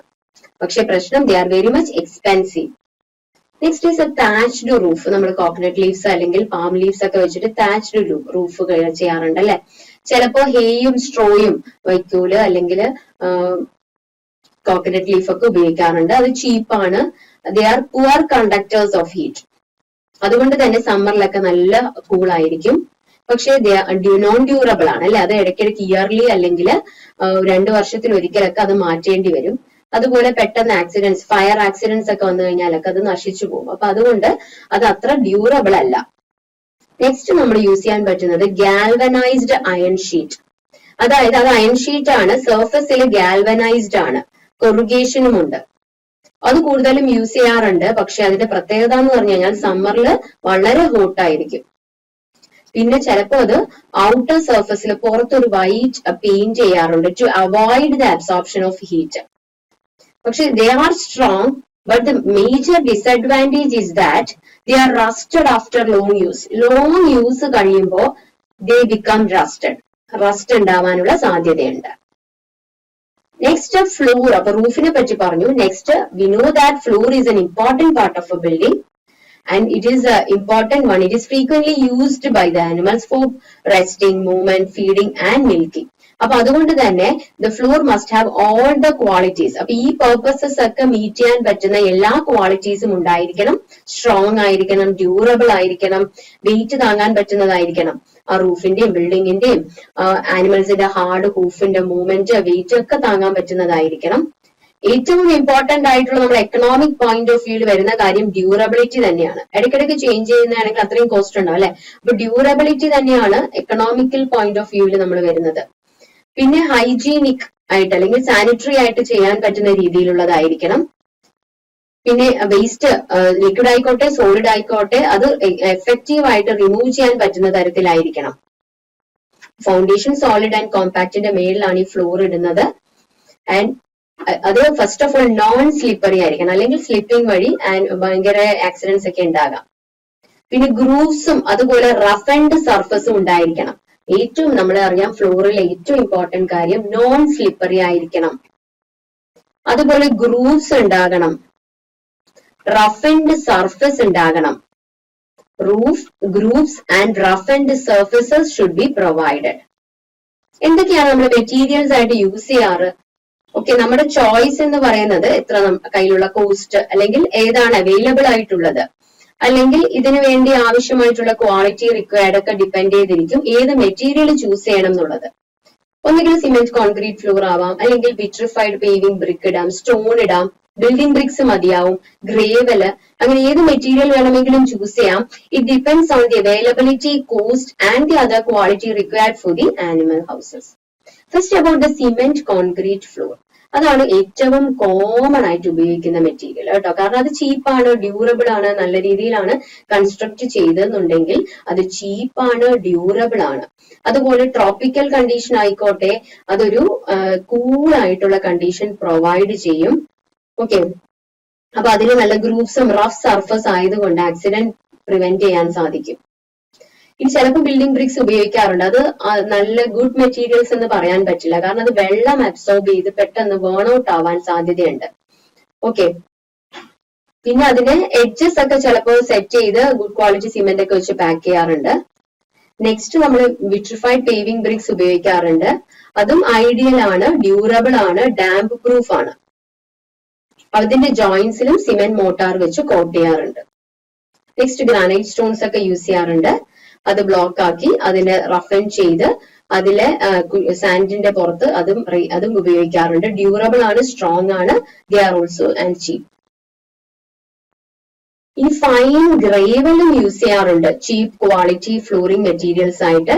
പക്ഷെ പ്രശ്നം they are very much expensive. Next is A thatched roof. നമ്മൾ കോക്കനട്ട് ലീവ്സ് അല്ലെങ്കിൽ പാം ലീവ്സ് ഒക്കെ വെച്ചിട്ട് താച്ച്ഡ് റൂഫ് ചെയ്യാറുണ്ട് അല്ലെ. ചിലപ്പോ ഹേയും സ്ട്രോയും വയ്ക്കൂല്, അല്ലെങ്കിൽ കോക്കനട്ട് ലീഫ് ഒക്കെ ഉപയോഗിക്കാറുണ്ട്. അത് ചീപ്പാണ്. They are poor conductors of heat. അതുകൊണ്ട് തന്നെ സമ്മറിലൊക്കെ നല്ല കൂളായിരിക്കും. പക്ഷേ നോൺ ഡ്യൂറബിൾ ആണ് അല്ലെ. അത് ഇടയ്ക്കിടയ്ക്ക് ഇയർലി അല്ലെങ്കിൽ 2 വർഷത്തിൽ ഒരിക്കലൊക്കെ അത് മാറ്റേണ്ടി വരും. അതുപോലെ പെട്ടെന്ന് ആക്സിഡൻസ്, ഫയർ ആക്സിഡൻസ് ഒക്കെ വന്നു കഴിഞ്ഞാലൊക്കെ അത് നശിച്ചു പോകും. അപ്പൊ അതുകൊണ്ട് അത് അത്ര ഡ്യൂറബിൾ അല്ല. നെക്സ്റ്റ് നമ്മൾ യൂസ് ചെയ്യാൻ പറ്റുന്നത് ഗാൽവനൈസ്ഡ് അയൺ ഷീറ്റ്. അതായത് അത് അയൺ ഷീറ്റ് ആണ്, സർഫസിൽ ഗാൽവനൈസ്ഡ് ആണ്, കൊറുഗേഷനും ഉണ്ട്. അത് കൂടുതലും യൂസ് ചെയ്യാറുണ്ട്. പക്ഷെ അതിന്റെ പ്രത്യേകത എന്ന് പറഞ്ഞു കഴിഞ്ഞാൽ സമ്മറിൽ വളരെ ഹോട്ടായിരിക്കും. പിന്നെ ചിലപ്പോ അത് ഔട്ടർ സർഫസിൽ പുറത്തൊരു വൈറ്റ് പെയിന്റ് ചെയ്യാറുണ്ട് to avoid the absorption of heat. പക്ഷെ they are strong, but the major disadvantage is that they are rusted after long use. Long use കഴിയുമ്പോൾ ദേ ബിക്കം റസ്റ്റഡ്. റസ്റ്റ് ഉണ്ടാവാനുള്ള സാധ്യതയുണ്ട്. Next floor. അപ്പൊ റൂഫിനെ പറ്റി പറഞ്ഞു. Next we know that floor is an important part of a building. And it is an important one. It is frequently used by the animals for resting, movement, feeding and milking. അപ്പൊ അതുകൊണ്ട് തന്നെ the floor must have all the qualities. അപ്പൊ ഈ purposes ഒക്കെ meet ചെയ്യാൻ പറ്റുന്ന എല്ലാ ക്വാളിറ്റീസും ഉണ്ടായിരിക്കണം. സ്ട്രോങ് ആയിരിക്കണം, ഡ്യൂറബിൾ ആയിരിക്കണം, വെയിറ്റ് താങ്ങാൻ പറ്റുന്നതായിരിക്കണം. ആ റൂഫിന്റെയും ബിൽഡിങ്ങിന്റെയും ആനിമൽസിന്റെ ഹാർഡ് ഹൂഫിന്റെ മൂവ്മെന്റ്, വെയിറ്റ് ഒക്കെ താങ്ങാൻ പറ്റുന്നതായിരിക്കണം. ഏറ്റവും ഇമ്പോർട്ടന്റ് ആയിട്ടുള്ള നമ്മുടെ എക്കണോമിക് പോയിന്റ് ഓഫ് വ്യൂവിൽ വരുന്ന കാര്യം ഡ്യൂറബിലിറ്റി തന്നെയാണ്. ഇടയ്ക്കിടയ്ക്ക് ചേഞ്ച് ചെയ്യുന്നതാണെങ്കിൽ അത്രയും കോസ്റ്റ് ഉണ്ടാവും അല്ലെ. അപ്പൊ ഡ്യൂറബിലിറ്റി തന്നെയാണ് എക്കണോമിക്കൽ പോയിന്റ് ഓഫ് വ്യൂവിൽ നമ്മൾ വരുന്നത്. പിന്നെ ഹൈജീനിക് ആയിട്ട് അല്ലെങ്കിൽ സാനിറ്ററി ആയിട്ട് ചെയ്യാൻ പറ്റുന്ന രീതിയിലുള്ളതായിരിക്കണം. പിന്നെ വേസ്റ്റ് ലിക്വിഡ് ആയിക്കോട്ടെ സോളിഡ് ആയിക്കോട്ടെ അത് എഫക്റ്റീവ് ആയിട്ട് റിമൂവ് ചെയ്യാൻ പറ്റുന്ന തരത്തിലായിരിക്കണം. ഫൗണ്ടേഷൻ സോളിഡ് ആൻഡ് കോമ്പാക്റ്റിന്റെ മേളിലാണ് ഈ ഫ്ലോർ ഇടുന്നത്. ആൻഡ് അത് first of all non slippery ആയിരിക്കണം, അല്ലെങ്കിൽ സ്ലിപ്പിംഗ് വഴി ഭയങ്കര ആക്സിഡൻസ് ഒക്കെ ഉണ്ടാകാം. പിന്നെ ഗ്രൂവ്സും അതുപോലെ റഫ് ആൻഡ് സർഫസും ഉണ്ടായിരിക്കണം. ഏറ്റവും നമ്മൾ അറിയാം ഫ്ലോറിൽ ഏറ്റവും ഇമ്പോർട്ടന്റ് കാര്യം നോൺ സ്ലിപ്പറി ആയിരിക്കണം. അതുപോലെ ഗ്രൂവ്സ് ഉണ്ടാകണം, റഫ് ആൻഡ് സർഫസ് ഉണ്ടാകണം. Grooves and rough and surfaces should be provided. എന്തൊക്കെയാണ് നമ്മൾ മെറ്റീരിയൽസ് ആയിട്ട് യൂസ് ചെയ്യാറ്? ഓക്കെ, നമ്മുടെ ചോയ്സ് എന്ന് പറയുന്നത് എത്ര കയ്യിലുള്ള കോസ്റ്റ്, അല്ലെങ്കിൽ ഏതാണ് അവൈലബിൾ ആയിട്ടുള്ളത്, അല്ലെങ്കിൽ ഇതിനു വേണ്ടി ആവശ്യമായിട്ടുള്ള ക്വാളിറ്റി റിക്വയർഡ് ഒക്കെ ഡിപ്പെൻഡ് ചെയ്തിരിക്കും ഏത് മെറ്റീരിയൽ ചൂസ് ചെയ്യണം എന്നുള്ളത്. ഒന്നുകിൽ സിമെന്റ് കോൺക്രീറ്റ് ഫ്ലോർ ആവാം, അല്ലെങ്കിൽ വിട്രിഫൈഡ് പേവിംഗ് ബ്രിക്ക് ഇടാം, സ്റ്റോൺ ഇടാം, ബിൽഡിംഗ് ബ്രിക്സ് മതിയാവും, ഗ്രേവല്, അങ്ങനെ ഏത് മെറ്റീരിയൽ വേണമെങ്കിലും ചൂസ് ചെയ്യാം. It depends on the availability, cost and the other quality required for the animal houses. First about the cement concrete floor. അതാണ് ഏറ്റവും കോമൺ ആയിട്ട് ഉപയോഗിക്കുന്ന മെറ്റീരിയൽ കേട്ടോ. കാരണം അത് ചീപ്പാണ്, ഡ്യൂറബിൾ ആണ്, നല്ല രീതിയിലാണ് കൺസ്ട്രക്ട് ചെയ്തെന്നുണ്ടെങ്കിൽ അത് ചീപ്പാണ്, ഡ്യൂറബിൾ ആണ്. അതുപോലെ ട്രോപ്പിക്കൽ കണ്ടീഷൻ ആയിക്കോട്ടെ, അതൊരു കൂൾ ആയിട്ടുള്ള കണ്ടീഷൻ പ്രൊവൈഡ് ചെയ്യും. ഓക്കെ, അപ്പൊ അതിന് നല്ല ഗ്രൂപ്പ്സും റഫ് സർഫസ് ആയതുകൊണ്ട് ആക്സിഡന്റ് പ്രിവെന്റ് ചെയ്യാൻ സാധിക്കും. ഇനി ചിലപ്പോൾ ബിൽഡിംഗ് ബ്രിക്സ് ഉപയോഗിക്കാറുണ്ട്. അത് നല്ല ഗുഡ് മെറ്റീരിയൽസ് എന്ന് പറയാൻ പറ്റില്ല, കാരണം അത് വെള്ളം അബ്സോർബ് ചെയ്ത് പെട്ടെന്ന് ബേൺ ഔട്ട് ആവാൻ സാധ്യതയുണ്ട്. ഓക്കെ, പിന്നെ അതിന് എഡ്ജസ് ഒക്കെ ചിലപ്പോൾ സെറ്റ് ചെയ്ത് ഗുഡ് ക്വാളിറ്റി സിമെന്റ് ഒക്കെ വെച്ച് പാക്ക് ചെയ്യാറുണ്ട്. നെക്സ്റ്റ് നമ്മൾ വിട്രിഫൈഡ് പേവിംഗ് ബ്രിക്സ് ഉപയോഗിക്കാറുണ്ട്. അതും ഐഡിയൽ ആണ്, ഡ്യൂറബിൾ ആണ്, ഡാമ്പ് പ്രൂഫ് ആണ്. അതിന്റെ ജോയിന്റ്സിലും സിമെന്റ് മോട്ടാർ വെച്ച് കോട്ട് ചെയ്യാറുണ്ട്. നെക്സ്റ്റ് ഗ്രാനൈറ്റ് സ്റ്റോൺസ് ഒക്കെ യൂസ് ചെയ്യാറുണ്ട്. അത് ബ്ലോക്ക് ആക്കി അതിനെ റഫൻ ചെയ്ത് അതിലെ സാൻഡിന്റെ പുറത്ത് അതും ഉപയോഗിക്കാറുണ്ട്. ഡ്യൂറബിൾ ആണ്, സ്ട്രോങ് ആണ്, ദേ ആർ ഓൾസോ ആൻഡ് ചീപ്പ്. ഈ ഫൈൻ ഗ്രേവലും യൂസ് ചെയ്യാറുണ്ട് ചീപ്പ് ക്വാളിറ്റി ഫ്ലോറിംഗ് മെറ്റീരിയൽസ് ആയിട്ട്.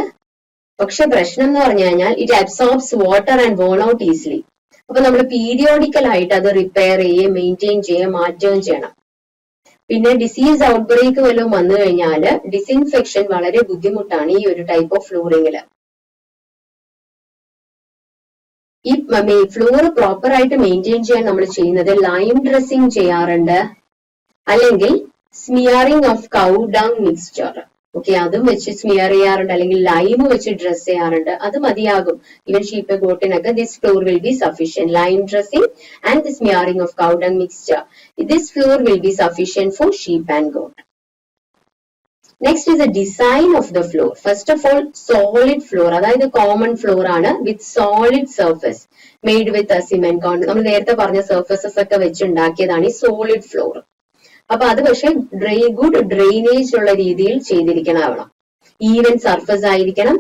പക്ഷെ പ്രശ്നം എന്ന് പറഞ്ഞു കഴിഞ്ഞാൽ it absorbs water and worn out easily. അപ്പൊ നമ്മൾ പീരിയോഡിക്കൽ ആയിട്ട് അത് റിപ്പയർ ചെയ്യുകയും മെയിൻറ്റെയിൻ ചെയ്യുകയും മാറ്റുകയും ചെയ്യണം. പിന്നെ ഡിസീസ് ഔട്ട്ബ്രേക്ക് വല്ലതും വന്നു കഴിഞ്ഞാൽ ഡിസിൻഫെക്ഷൻ വളരെ ബുദ്ധിമുട്ടാണ് ഈ ഒരു ടൈപ്പ് ഓഫ് ഫ്ലോറിംഗില്. ഈ ഫ്ലോർ പ്രോപ്പർ ആയിട്ട് മെയിൻറ്റെയിൻ ചെയ്യാൻ നമ്മൾ ചെയ്യുന്നത് ലൈം ഡ്രസ്സിംഗ് ചെയ്യാറുണ്ട്, അല്ലെങ്കിൽ smearing of cow dung mixture. Okay, അതും വെച്ച് സ്മിയർ ചെയ്യാറുണ്ട്, അല്ലെങ്കിൽ ലൈം വെച്ച് ഡ്രസ് ചെയ്യാറുണ്ട്. അത് മതിയാകും. ഈവൻ ഷീപ്പ് ഗോട്ടിനൊക്കെ this floor will be sufficient. Lime dressing and the smearing of cow dung mixture, this floor will be sufficient for sheep and goat. Next is the design of the floor. First of all solid floor, അതായത് common floor ആണ് with solid surface made with cement concrete. നമ്മൾ നേരത്തെ പറഞ്ഞ surfaces ഒക്കെ വെച്ച് ഉണ്ടാക്കിയതാണ് ഈ solid floor. അപ്പൊ അത് പക്ഷെ ഗുഡ് ഡ്രെയിനേജ് ഉള്ള രീതിയിൽ ചെയ്തിരിക്കണമാവണം. ഈവൻ സർഫസ് ആയിരിക്കണം.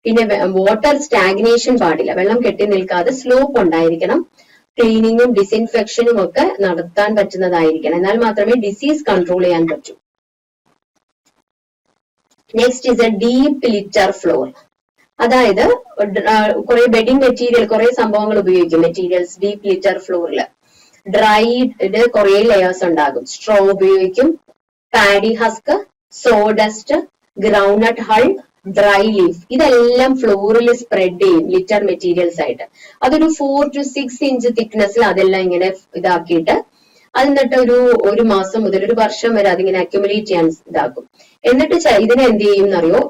പിന്നെ വാട്ടർ സ്റ്റാഗ്നേഷൻ പാടില്ല, വെള്ളം കെട്ടി നിൽക്കാതെ സ്ലോപ്പ് ഉണ്ടായിരിക്കണം. ക്ലീനിങ്ങും ഡിസിൻഫെക്ഷനും ഒക്കെ നടത്താൻ പറ്റുന്നതായിരിക്കണം. എന്നാൽ മാത്രമേ ഡിസീസ് കൺട്രോൾ ചെയ്യാൻ പറ്റൂ. Next is a deep litter floor. അതായത് കുറെ ബെഡിങ് മെറ്റീരിയൽ, കുറെ സംഭവങ്ങൾ ഉപയോഗിക്കും മെറ്റീരിയൽസ് ഡീപ്പ് ലിറ്റർ ഫ്ലോറിൽ. ഡ്രൈഡ് കുറെ ലെയേഴ്സ് ഉണ്ടാകും. സ്ട്രോ ഉപയോഗിക്കും, paddy husk, sawdust, groundnut hull, dry leaf, ഇതെല്ലാം ഫ്ലോറിൽ സ്പ്രെഡ് ചെയ്യും ലിറ്റർ മെറ്റീരിയൽസ് ആയിട്ട്. അതൊരു 4 to 6 ഇഞ്ച് തിക്നെസ്സിൽ അതെല്ലാം ഇങ്ങനെ ഇതാക്കിയിട്ട് എന്നിട്ട് ഒരു മാസം മുതൽ ഒരു വർഷം വരെ അതിങ്ങനെ അക്യുമുലേറ്റ് ചെയ്യാൻ ഇതാക്കും. എന്നിട്ട് ഇതിനെ എന്ത് ചെയ്യും എന്നറിയോ,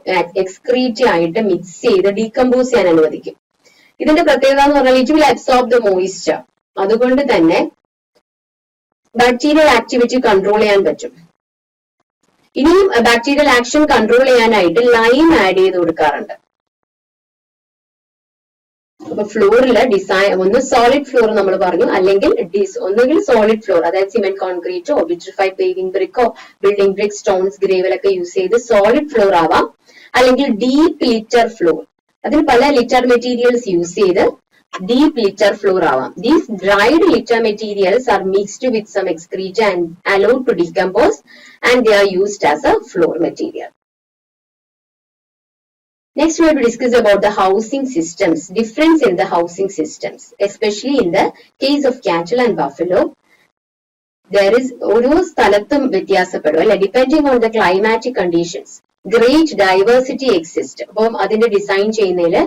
എക്സ്ക്രീറ്റ് ആയിട്ട് മിക്സ് ചെയ്ത് ഡീകമ്പോസ് ചെയ്യാൻ അനുവദിക്കും. ഇതിന്റെ പ്രത്യേകത എന്ന് പറഞ്ഞാൽ it will absorb the moisture. അതുകൊണ്ട് തന്നെ ബാക്ടീരിയൽ ആക്ടിവിറ്റി കൺട്രോൾ ചെയ്യാൻ പറ്റും. ഇനിയും ബാക്ടീരിയൽ ആക്ഷൻ കൺട്രോൾ ചെയ്യാനായിട്ട് ലൈം ആഡ് ചെയ്ത് കൊടുക്കാറുണ്ട്. അപ്പൊ ഫ്ലോറില് ഡിസൈൻ ഒന്ന് സോളിഡ് ഫ്ലോർ നമ്മൾ പറഞ്ഞു, അല്ലെങ്കിൽ ഒന്നുകിൽ സോളിഡ് ഫ്ലോർ, അതായത് സിമെന്റ് കോൺക്രീറ്റോ വിട്രിഫൈഡ് പേവിംഗ് ബ്രിക്കോ ബിൽഡിംഗ് ബ്രിക് സ്റ്റോൺസ് ഗ്രേവലൊക്കെ യൂസ് ചെയ്ത് സോളിഡ് ഫ്ലോർ ആവാം, അല്ലെങ്കിൽ ഡീപ്പ് ലിറ്റർ ഫ്ലോർ, അതിൽ പല ലിറ്റർ മെറ്റീരിയൽസ് യൂസ് ചെയ്ത് ഡീപ്പ് ലിറ്റർ ഫ്ലോർ ആവാം. These dried litter materials are mixed with some excreta and allowed to decompose and they are used as a floor material. Next, we will discuss about the housing systems, difference in the housing systems, especially in the case of cattle and buffalo. There is ഓരോ സ്ഥലത്തും വ്യത്യാസപ്പെടും അല്ലെ, depending on the climatic conditions. Great diversity exist. അപ്പം അതിന്റെ design ചെയ്യുന്നതില്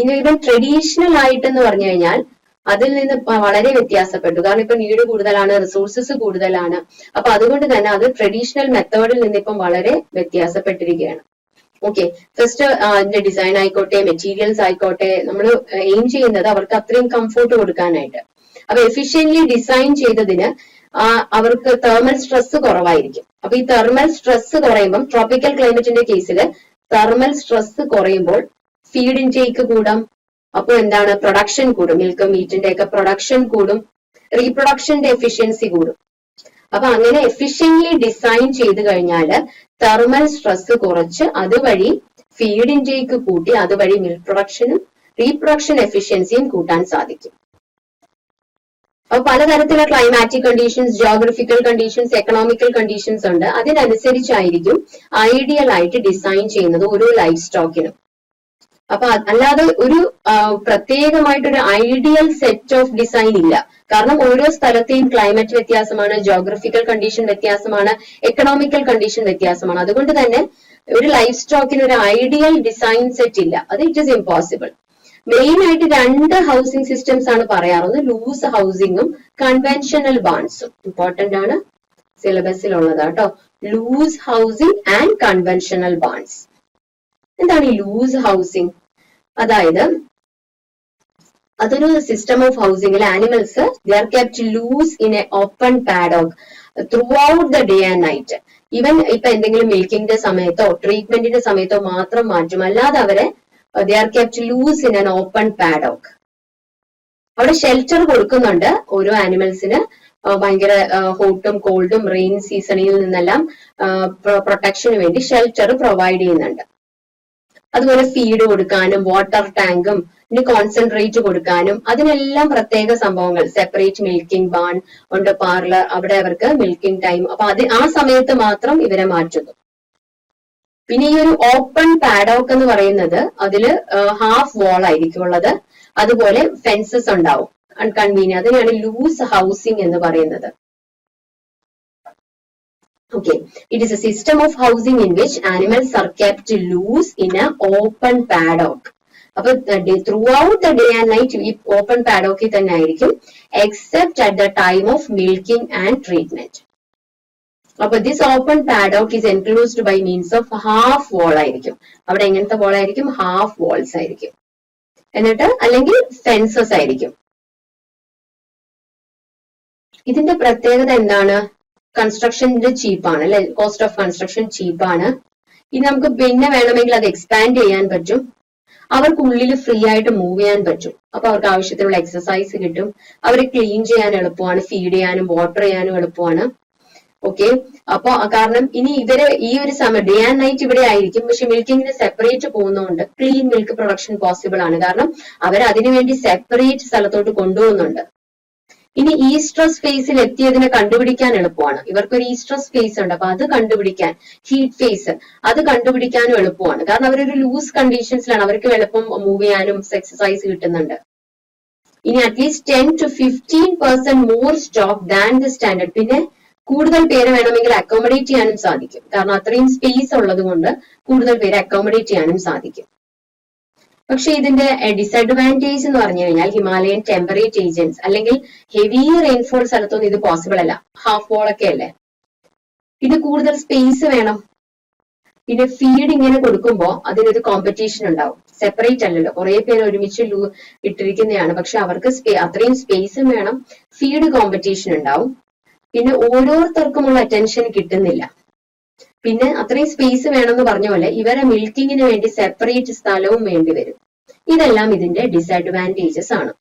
even traditional ആയിട്ടെന്ന് പറഞ്ഞു കഴിഞ്ഞാൽ അതിൽ നിന്ന് വളരെ വ്യത്യാസപ്പെട്ടു. കാരണം ഇപ്പൊ നീഡ് കൂടുതലാണ്, റിസോഴ്സസ് കൂടുതലാണ്. അപ്പൊ അതുകൊണ്ട് തന്നെ അത് ട്രഡീഷണൽ മെത്തേഡിൽ നിന്ന് ഇപ്പം വളരെ വ്യത്യാസപ്പെട്ടിരിക്കുകയാണ്. ഓക്കെ, ഫസ്റ്റ് അതിന്റെ ഡിസൈൻ ആയിക്കോട്ടെ, മെറ്റീരിയൽസ് ആയിക്കോട്ടെ, നമ്മൾ എയിം ചെയ്യുന്നത് അവർക്ക് അത്രയും കംഫോർട്ട് കൊടുക്കാനായിട്ട്. അപ്പൊ എഫിഷ്യന്റ്ലി ഡിസൈൻ ചെയ്തതിന് അവർക്ക് തെർമൽ സ്ട്രെസ് കുറവായിരിക്കും. അപ്പൊ ഈ തെർമൽ സ്ട്രെസ് കുറയുമ്പം, ട്രോപ്പിക്കൽ ക്ലൈമറ്റിന്റെ കേസിൽ തെർമൽ സ്ട്രെസ് കുറയുമ്പോൾ ഫീഡ് ഇൻടേക്ക് കൂടും. അപ്പൊ എന്താണ്, പ്രൊഡക്ഷൻ കൂടും, മിൽക്ക് മീറ്റിന്റെ ഒക്കെ പ്രൊഡക്ഷൻ കൂടും, റീപ്രൊഡക്ഷന്റെ എഫിഷ്യൻസി കൂടും. അപ്പൊ അങ്ങനെ എഫിഷ്യന്റ്ലി ഡിസൈൻ ചെയ്ത് കഴിഞ്ഞാല് തെർമൽ സ്ട്രെസ് കുറച്ച് അതുവഴി ഫീഡ് ഇൻടേക്ക് കൂട്ടി അതുവഴി മിൽക്ക് പ്രൊഡക്ഷനും റീപ്രൊഡക്ഷൻ എഫിഷ്യൻസിയും കൂട്ടാൻ സാധിക്കും. അപ്പൊ പലതരത്തിലുള്ള climatic conditions, geographical conditions, economical conditions ഉണ്ട്. അതിനനുസരിച്ചായിരിക്കും ഐഡിയൽ ആയിട്ട് ഡിസൈൻ ചെയ്യുന്നത് ഓരോ ലൈഫ് സ്റ്റോക്കിനും. അപ്പൊ അല്ലാതെ ഒരു പ്രത്യേകമായിട്ടൊരു ഐഡിയൽ സെറ്റ് ഓഫ് ഡിസൈൻ ഇല്ല. കാരണം ഓരോ സ്ഥലത്തെയും ക്ലൈമറ്റ് വ്യത്യാസമാണ്, ജോഗ്രഫിക്കൽ കണ്ടീഷൻ വ്യത്യാസമാണ്, എക്കണോമിക്കൽ കണ്ടീഷൻ വ്യത്യാസമാണ്. അതുകൊണ്ട് തന്നെ ഒരു ലൈഫ് സ്റ്റോക്കിന് ഒരു ഐഡിയൽ ഡിസൈൻ സെറ്റ് ഇല്ല. അത് ഇറ്റ് ഈസ് ഇമ്പോസിബിൾ. മെയിൻ ആയിട്ട് രണ്ട് ഹൗസിംഗ് സിസ്റ്റംസ് ആണ് പറയാറുള്ളത്, ലൂസ് ഹൗസിംഗും കൺവെൻഷണൽ ബാൺസും. ഇമ്പോർട്ടന്റ് ആണ്, സിലബസിലുള്ളതാ കേട്ടോ. Loose housing and conventional barns. എന്താണ് ഈ ലൂസ് ഹൗസിംഗ്? അതായത് അതൊരു സിസ്റ്റം ഓഫ് ഹൗസിംഗിൽ animals they are kept loose in a open paddock throughout the day and night. Even ഇപ്പൊ എന്തെങ്കിലും മിൽക്കിന്റെ സമയത്തോ ട്രീറ്റ്മെന്റിന്റെ സമയത്തോ മാത്രം മാറ്റും, അല്ലാതെ അവരെ they are kept loose in an open paddock. അവിടെ ഷെൽട്ടർ കൊടുക്കുന്നുണ്ട് ഓരോ ആനിമൽസിന്. ഭയങ്കര ഹോട്ടും കോൾഡും റെയിൻ സീസണിൽ നിന്നെല്ലാം പ്രൊട്ടക്ഷന് വേണ്ടി ഷെൽട്ടർ പ്രൊവൈഡ് ചെയ്യുന്നുണ്ട്. അതുപോലെ ഫീഡ് കൊടുക്കാനും വാട്ടർ ടാങ്കും ഇനി കോൺസെൻട്രേറ്റ് കൊടുക്കാനും അതിനെല്ലാം പ്രത്യേക സംഭവങ്ങൾ, സെപ്പറേറ്റ് മിൽക്കിംഗ് ബാൺ ഉണ്ട്, പാർലർ, അവിടെ അവർക്ക് മിൽക്കിംഗ് ടൈം. അപ്പൊ ആ സമയത്ത് മാത്രം ഇവരെ മാറ്റുന്നു. പിന്നെ ഈ ഒരു ഓപ്പൺ പാഡോക്ക് എന്ന് പറയുന്നത് അതില് ഹാഫ് വാൾ ആയിരിക്കും ഉള്ളത്. അതുപോലെ ഫെൻസസ് ഉണ്ടാവും, അൺകൺവീനിയൻ. അതിനെയാണ് ലൂസ് ഹൗസിംഗ് എന്ന് പറയുന്നത്. Okay, it is a system of housing in which animals are kept loose in a open paddock. അപ്പൊ throughout the day and night ഈ ഓപ്പൺ പാഡോക്കിൽ തന്നെ ആയിരിക്കും, except at the time of milking and treatment. അപ്പൊ this open paddock is enclosed by means of half wall ആയിരിക്കും. അവിടെ എങ്ങനത്തെ വാൾ ആയിരിക്കും? ഹാഫ് വാൾസ് ആയിരിക്കും. എന്നിട്ട് അല്ലെങ്കിൽ ഫെൻസസ് ആയിരിക്കും. ഇതിന്റെ പ്രത്യേകത എന്താണ്? കൺസ്ട്രക്ഷന്റെ ചീപ്പാണ് അല്ലെ, കോസ്റ്റ് ഓഫ് കൺസ്ട്രക്ഷൻ ചീപ്പാണ്. ഇനി നമുക്ക് പിന്നെ വേണമെങ്കിൽ അത് എക്സ്പാൻഡ് ചെയ്യാൻ പറ്റും. അവർക്കുള്ളിൽ ഫ്രീ ആയിട്ട് മൂവ് ചെയ്യാൻ പറ്റും. അപ്പൊ അവർക്ക് ആവശ്യത്തിനുള്ള എക്സസൈസ് കിട്ടും. അവരെ ക്ലീൻ ചെയ്യാൻ എളുപ്പമാണ്, ഫീഡ് ചെയ്യാനും വാട്ടർ ചെയ്യാനും എളുപ്പമാണ്. ഓക്കെ, അപ്പൊ കാരണം ഇനി ഇവര് ഈ ഒരു സമയം ഡേ ആൻഡ് നൈറ്റ് ഇവിടെ ആയിരിക്കും, പക്ഷെ മിൽക്കിങ്ങിന് സെപ്പറേറ്റ് പോകുന്നതുകൊണ്ട് ക്ലീൻ മിൽക്ക് പ്രൊഡക്ഷൻ പോസിബിൾ ആണ്. കാരണം അവർ അതിനുവേണ്ടി സെപ്പറേറ്റ് സ്ഥലത്തോട്ട് കൊണ്ടുപോകുന്നുണ്ട്. ഇനി ഈസ്ട്രസ് ഫേസിൽ എത്തിയതിനെ കണ്ടുപിടിക്കാൻ എളുപ്പമാണ്. ഇവർക്കൊരു ഈസ്ട്രസ് ഫേസ് ഉണ്ട്, അപ്പൊ അത് കണ്ടുപിടിക്കാൻ, ഹീറ്റ് ഫേസ് അത് കണ്ടുപിടിക്കാനും എളുപ്പമാണ്. കാരണം അവരൊരു ലൂസ് കണ്ടീഷൻസിലാണ്, അവർക്ക് എളുപ്പം മൂവ് ചെയ്യാനും എക്സസൈസ് കിട്ടുന്നുണ്ട്. ഇനി at least 10 to 15% more stock than the standard. പിന്നെ കൂടുതൽ പേര് വേണമെങ്കിൽ അക്കോമഡേറ്റ് ചെയ്യാനും സാധിക്കും. കാരണം അത്രയും സ്പേസ് ഉള്ളത് കൊണ്ട് കൂടുതൽ പേര് അക്കോമഡേറ്റ് ചെയ്യാനും സാധിക്കും. പക്ഷെ ഇതിന്റെ ഡിസഡ്വാൻറ്റേജ് എന്ന് പറഞ്ഞു കഴിഞ്ഞാൽ ഹിമാലയൻ ടെമ്പറേറ്റ് ഏരിയൻസ് അല്ലെങ്കിൽ ഹെവി റെയിൻഫോൾ സ്ഥലത്തൊന്നും ഇത് പോസിബിൾ അല്ല. ഹാഫ് വോൾ ഒക്കെ അല്ലേ, ഇത് കൂടുതൽ സ്പേസ് വേണം. പിന്നെ ഫീഡ് ഇങ്ങനെ കൊടുക്കുമ്പോൾ അതിനൊരു കോമ്പറ്റീഷൻ ഉണ്ടാവും. സെപ്പറേറ്റ് അല്ലല്ലോ, കുറെ പേര് ഒരുമിച്ച് ഇട്ടിരിക്കുന്നതാണ്, പക്ഷെ അവർക്ക് അത്രയും സ്പേസും വേണം, ഫീഡ് കോമ്പറ്റീഷൻ ഉണ്ടാവും. പിന്നെ ഓരോരുത്തർക്കുമുള്ള അറ്റൻഷൻ കിട്ടുന്നില്ല. പിന്നെ അത്രയും സ്പേസ് വേണമെന്ന് പറഞ്ഞ പോലെ ഇവരെ മിൽക്കിങ്ങിന് വേണ്ടി സെപ്പറേറ്റ് സ്ഥലവും വേണ്ടി വരും. ഇതെല്ലാം ഇതിന്റെ ഡിസഡ്വാൻറ്റേജസ് ആണ്.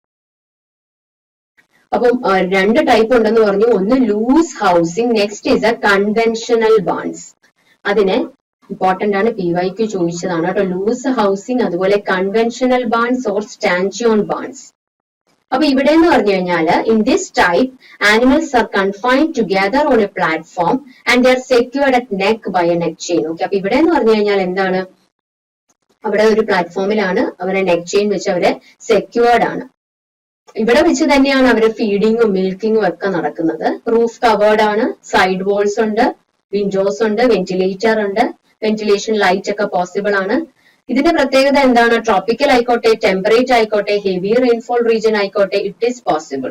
അപ്പം രണ്ട് ടൈപ്പ് ഉണ്ടെന്ന് പറഞ്ഞു. ഒന്ന് loose housing, next is a conventional barns. അതിന് ഇമ്പോർട്ടന്റ് ആണ്, PYQ ചോദിച്ചതാണ് കേട്ടോ. ലൂസ് ഹൗസിംഗ്, അതുപോലെ conventional barns or stanchion barns. അപ്പൊ ഇവിടെ എന്ന് പറഞ്ഞു കഴിഞ്ഞാല് in this type animals are confined together on a platform and they are secured at neck by a neck chain. Okay, അപ്പൊ ഇവിടെ എന്ന് പറഞ്ഞു കഴിഞ്ഞാൽ എന്താണ്? അവിടെ ഒരു പ്ലാറ്റ്ഫോമിലാണ് അവരെ നെക്ക് ചെയിൻ വെച്ച് അവരെ സെക്യൂർഡ് ആണ്. ഇവിടെ വെച്ച് തന്നെയാണ് അവര് ഫീഡിങ്ങും മിൽക്കിങ്ങും ഒക്കെ നടക്കുന്നത്. റൂഫ് കവേർഡ് ആണ്, സൈഡ് വാൾസ് ഉണ്ട്, വിൻഡോസ് ഉണ്ട്, വെന്റിലേറ്റർ ഉണ്ട്, വെന്റിലേഷൻ ലൈറ്റ് ഒക്കെ പോസിബിൾ ആണ്. ഇതിന്റെ പ്രത്യേകത എന്താണ്? ട്രോപ്പിക്കൽ ആയിക്കോട്ടെ, ടെമ്പറേറ്റ് ആയിക്കോട്ടെ, ഹെവി റെയിൻഫോൾ റീജിയൻ ആയിക്കോട്ടെ, ഇറ്റ് ഈസ് പോസിബിൾ.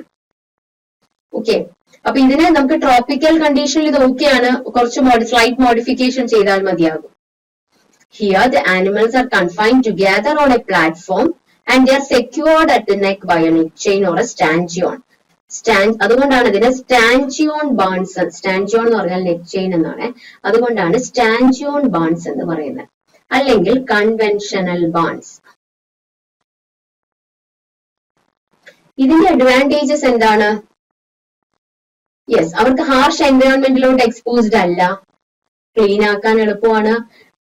ഓക്കെ, അപ്പൊ ഇതിനെ നമുക്ക് ട്രോപ്പിക്കൽ കണ്ടീഷനിൽ ഇത് ഓക്കെയാണ്, കുറച്ച് സ്ലൈറ്റ് മോഡിഫിക്കേഷൻ ചെയ്താൽ മതിയാകും. Here the animals are confined together on a platform and they are secured at the neck by a neck chain or a stanchion. അതുകൊണ്ടാണ് ഇതിനെ സ്റ്റാൻജിയോൺ ബാൺസ്, സ്റ്റാൻജിയോൺ എന്ന് പറഞ്ഞാൽ നെക്ക് ചെയിൻ എന്നാണ്, അതുകൊണ്ടാണ് സ്റ്റാൻജിയോൺ ബാൺസ് എന്ന് പറയുന്നത്, അല്ലെങ്കിൽ കൺവെൻഷണൽ ബാൺസ്. ഇതിന്റെ അഡ്വാൻറ്റേജസ് എന്താണ്? യെസ്, അവർക്ക് ഹാർഷ് എൻവയോൺമെന്റിലോട്ട് എക്സ്പോസ്ഡ് അല്ല, ക്ലീൻ ആക്കാൻ എളുപ്പമാണ്,